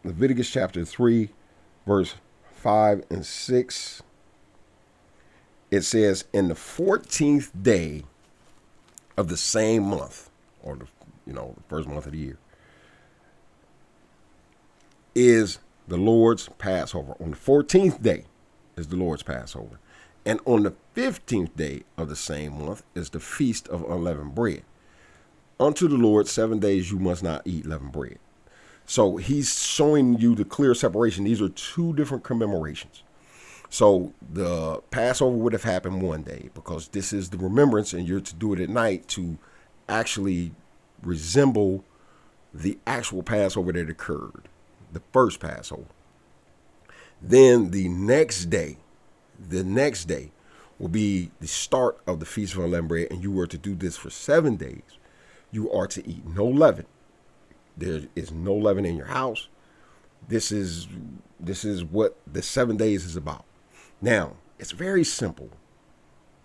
Leviticus chapter 3, verse 5 and 6. it says, in the 14th day of the same month, or the first month of the year, is the Lord's Passover. On the 14th day is the Lord's Passover. And on the 15th day of the same month is the Feast of Unleavened Bread. Unto the Lord 7 days you must not eat leavened bread. So he's showing you the clear separation. These are two different commemorations. So the Passover would have happened one day because this is the remembrance, and you're to do it at night to actually resemble the actual Passover that occurred, the first Passover. Then the next day will be the start of the Feast of Unleavened Bread, and you were to do this for 7 days. You are to eat no leaven. There is no leaven in your house. This is what the 7 days is about. Now, it's very simple.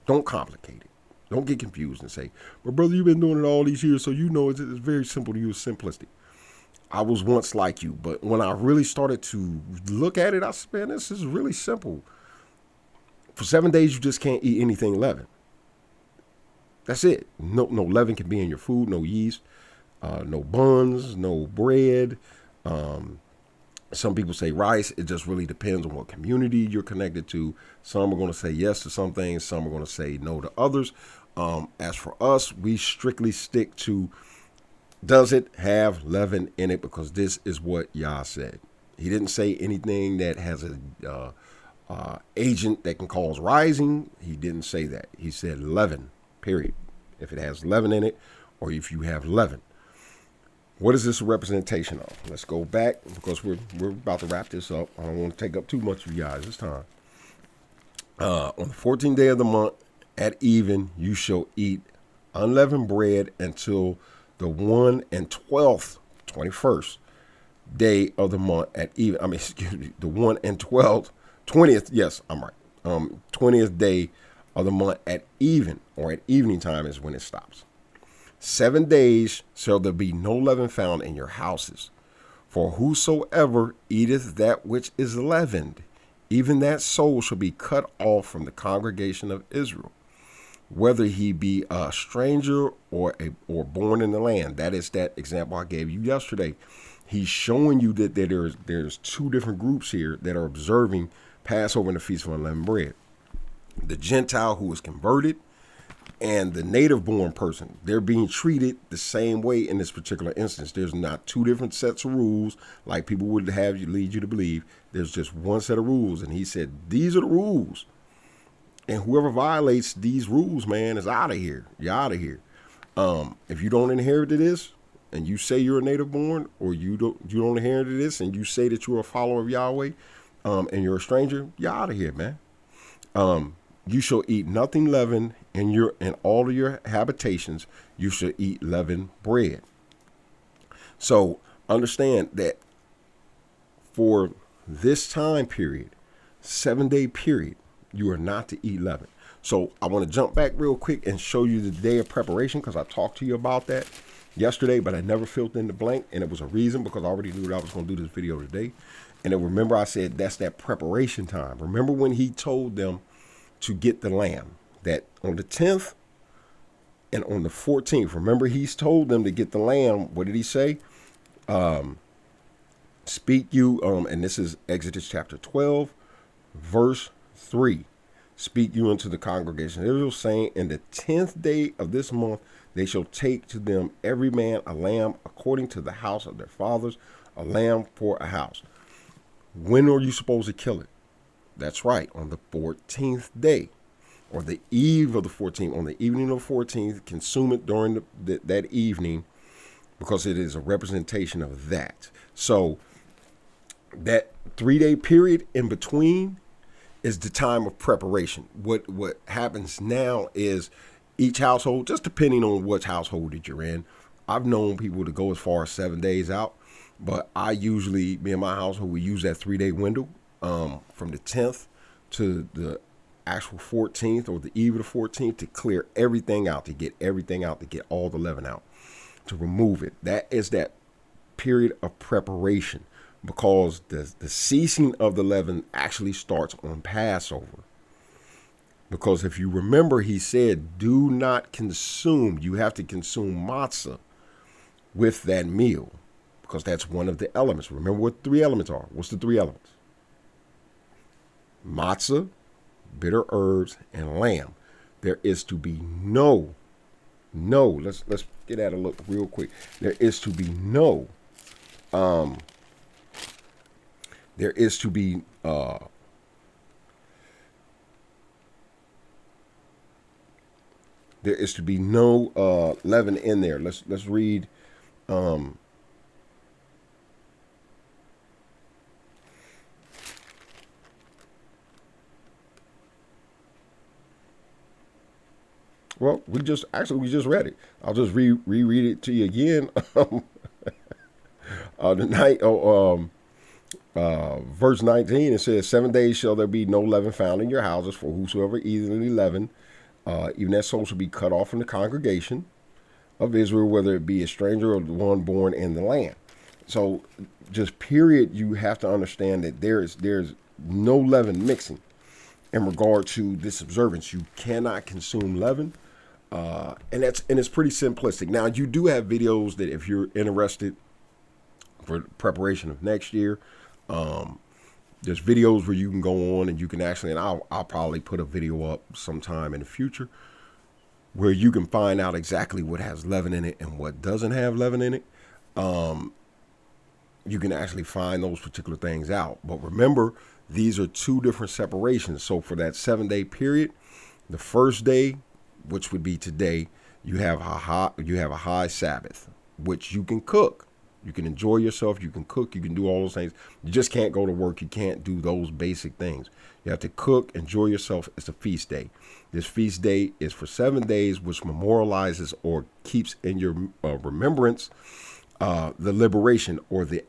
Don't complicate it. Don't get confused and say, but brother, you've been doing it all these years, so you know it's very simple to you. It's simplistic. I was once like you, but when I really started to look at it, I said, man, this is really simple. For 7 days, you just can't eat anything leavened. That's it. No leaven can be in your food, no yeast, no buns, no bread. Some people say rice. It just really depends on what community you're connected to. Some are going to say yes to some things. Some are going to say no to others. As for us, we strictly stick to, does it have leaven in it? Because this is what Yah said. He didn't say anything that has a agent that can cause rising. He didn't say that. He said leaven, period. If it has leaven in it, or if you have leaven. What is this a representation of? Let's go back because we're about to wrap this up. I don't want to take up too much of you guys this time. On the 14th day of the month at even, you shall eat unleavened bread until the 21st day of the month at even. The 20th. Yes, I'm right. 20th day of the month at even, or at evening time is when it stops. 7 days shall there be no leaven found in your houses. For whosoever eateth that which is leavened, even that soul shall be cut off from the congregation of Israel, whether he be a stranger or born in the land. That is that example I gave you yesterday. He's showing you that there's two different groups here that are observing Passover and the Feast of Unleavened Bread. The Gentile who is converted and the native born person, they're being treated the same way in this particular instance. There's not two different sets of rules like people would have you lead you to believe. There's just one set of rules. And he said, these are the rules. And whoever violates these rules, man, is out of here. You're out of here. If you don't inherit this and you say you're a native born, or you don't inherit this and you say that you're a follower of Yahweh, and you're a stranger, you're out of here, man. You shall eat nothing leavened in all of your habitations. You shall eat leavened bread. So understand that for this time period, 7 day period, you are not to eat leaven. So I want to jump back real quick and show you the day of preparation, because I talked to you about that yesterday, but I never filled in the blank, and it was a reason because I already knew that I was going to do this video today. And then remember I said that's that preparation time. Remember when he told them to get the lamb, that on the 10th and on the 14th, remember he's told them to get the lamb. What did he say? Speak you, and this is Exodus chapter 12, verse 3. Speak you unto the congregation of Israel, saying, in the 10th day of this month, they shall take to them every man a lamb according to the house of their fathers, a lamb for a house. When are you supposed to kill it? That's right, on the 14th day, or the eve of the 14th, on the evening of the 14th. Consume it during that evening, because it is a representation of that. So that 3 day period in between is the time of preparation. What happens now is each household, just depending on which household that you're in, I've known people to go as far as 7 days out, but I usually, me and my household, we use that 3 day window. From the 10th to the actual 14th, or the eve of the 14th, to clear everything out, to get everything out, to get all the leaven out, to remove it. That is that period of preparation, because the ceasing of the leaven actually starts on Passover. Because if you remember, he said, do not consume. You have to consume matzah with that meal, because that's one of the elements. Remember what 3 elements are. What's the 3 elements? Matzah, bitter herbs, and lamb. There is to be no, let's get at a look real quick. There is to be no, there is to be no leaven in there. Let's read well, we just read it. I'll just reread it to you again. Verse 19, it says, 7 days shall there be no leaven found in your houses, for whosoever eateth any leaven, even that soul shall be cut off from the congregation of Israel, whether it be a stranger or the one born in the land. So just period, you have to understand that there's no leaven mixing in regard to this observance. You cannot consume leaven. And it's pretty simplistic. Now, you do have videos that if you're interested for preparation of next year, there's videos where you can go on and you can actually, and I'll probably put a video up sometime in the future where you can find out exactly what has leaven in it and what doesn't have leaven in it. You can actually find those particular things out. But remember, these are 2 different separations. So for that 7-day period, the first day, which would be today, you have a high Sabbath, which you can cook. You can enjoy yourself. You can cook. You can do all those things. You just can't go to work. You can't do those basic things. You have to cook, enjoy yourself. It's a feast day. This feast day is for 7 days, which memorializes or keeps in your remembrance the liberation or the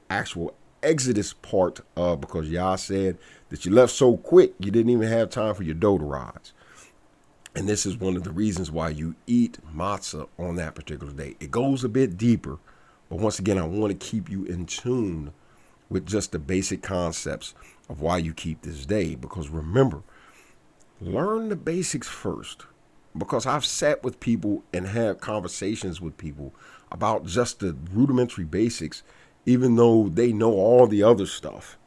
actual Exodus part, because Yah said that you left so quick you didn't even have time for your dough to rise. And this is one of the reasons why you eat matzah on that particular day. It goes a bit deeper, but once again, I want to keep you in tune with just the basic concepts of why you keep this day. Because remember, learn the basics first. Because I've sat with people and had conversations with people about just the rudimentary basics, even though they know all the other stuff.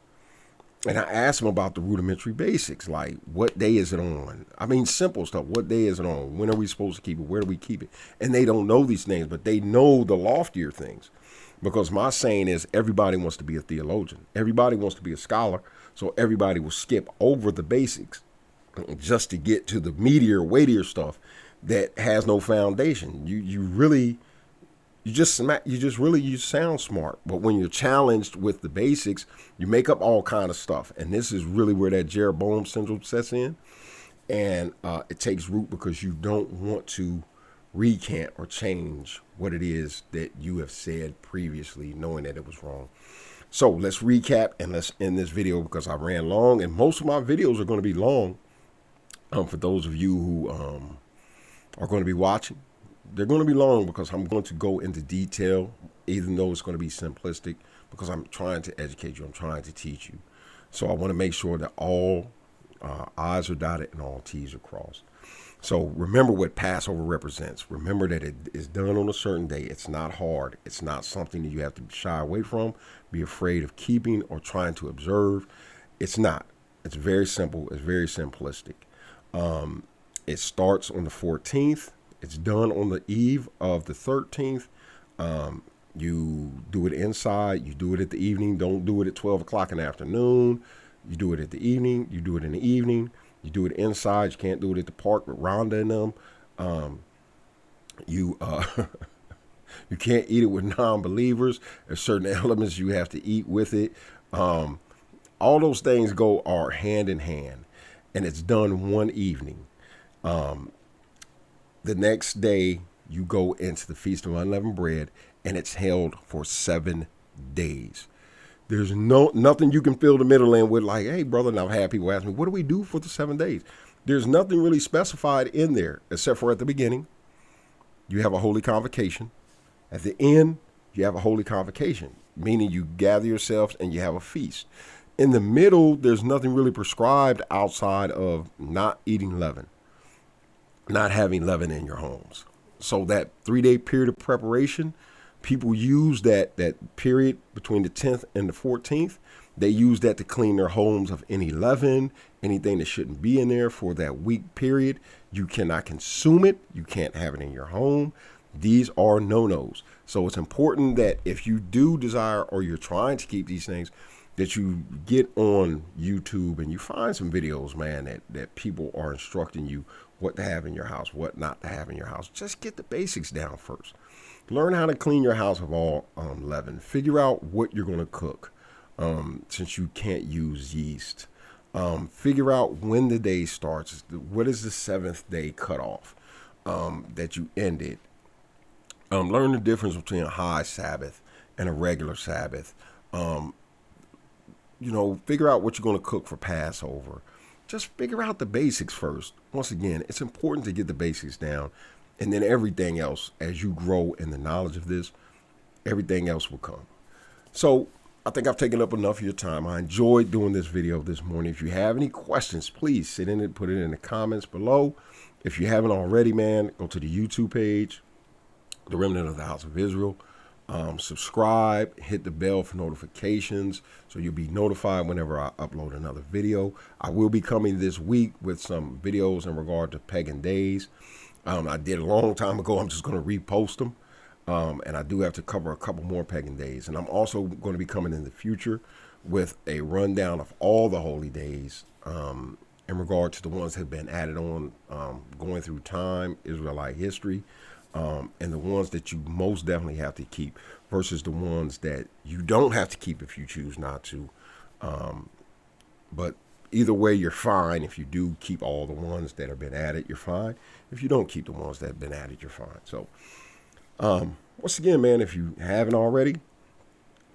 And I asked them about the rudimentary basics, like what day is it on? I mean, simple stuff. What day is it on? When are we supposed to keep it? Where do we keep it? And they don't know these things, but they know the loftier things. Because my saying is everybody wants to be a theologian. Everybody wants to be a scholar. So everybody will skip over the basics just to get to the meatier, weightier stuff that has no foundation. You sound smart, but when you're challenged with the basics, you make up all kind of stuff. And this is really where that Jeroboam syndrome sets in. And it takes root because you don't want to recant or change what it is that you have said previously, knowing that it was wrong. So let's recap and let's end this video because I ran long, and most of my videos are going to be long. For those of you who are going to be watching, they're going to be long because I'm going to go into detail, even though it's going to be simplistic, because I'm trying to educate you. I'm trying to teach you. So I want to make sure that all I's are dotted and all T's are crossed. So remember what Passover represents. Remember that it is done on a certain day. It's not hard. It's not something that you have to shy away from, be afraid of keeping or trying to observe. It's not. It's very simple. It's very simplistic. It starts on the 14th. It's done on the eve of the 13th. You do it inside. You do it at the evening. Don't do it at 12 o'clock in the afternoon. You do it at the evening. You do it in the evening. You do it inside. You can't do it at the park with Rhonda and them. You can't eat it with non-believers. There's certain elements you have to eat with it. All those things are hand in hand, and it's done one evening. The next day, you go into the Feast of Unleavened Bread, and it's held for 7 days. There's nothing you can fill the middle in with, like, hey, brother, and I've had people ask me, what do we do for the 7 days? There's nothing really specified in there, except for at the beginning, you have a holy convocation. At the end, you have a holy convocation, meaning you gather yourselves and you have a feast. In the middle, there's nothing really prescribed outside of not eating leaven, not having leaven in your homes. So that 3-day period of preparation, people use that period between the 10th and the 14th. They use that to clean their homes of any leaven, anything that shouldn't be in there for that week period. You cannot consume it. You can't have it in your home. These are no-nos. So it's important that if you do desire or you're trying to keep these things, that you get on YouTube and you find some videos, man, that people are instructing you what to have in your house, what not to have in your house. Just get the basics down first. Learn how to clean your house of all leaven. Figure out what you're going to cook, since you can't use yeast. Figure out when the day starts. What is the 7th day cutoff that you ended? Learn the difference between a high Sabbath and a regular Sabbath. Figure out what you're going to cook for Passover. Just figure out the basics first. Once again, it's important to get the basics down, and then everything else, as you grow in the knowledge of this, everything else will come. So I think I've taken up enough of your time. I enjoyed doing this video this morning. If you have any questions, please sit in it, put it in the comments below. If you haven't already, man, go to the YouTube page, The Remnant of the House of Israel. Subscribe, hit the bell for notifications so you'll be notified whenever I upload another video. I will be coming this week with some videos in regard to pagan days. I did a long time ago. I'm just going to repost them. And I do have to cover a couple more pagan days. And I'm also going to be coming in the future with a rundown of all the holy days in regard to the ones that have been added on going through time, Israelite history. And the ones that you most definitely have to keep versus the ones that you don't have to keep if you choose not to. But either way, you're fine. If you do keep all the ones that have been added, you're fine. If you don't keep the ones that have been added, you're fine. So once again, man, if you haven't already,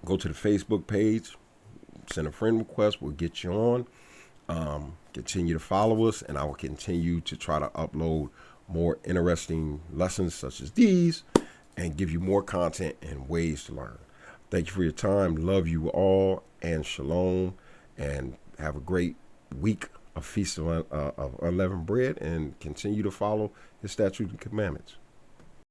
go to the Facebook page, send a friend request. We'll get you on. Continue to follow us, and I will continue to try to upload more interesting lessons such as these and give you more content and ways to learn. Thank you for your time. Love you all, and shalom, and have a great week of Feast of Unleavened Bread, and continue to follow His statutes and commandments.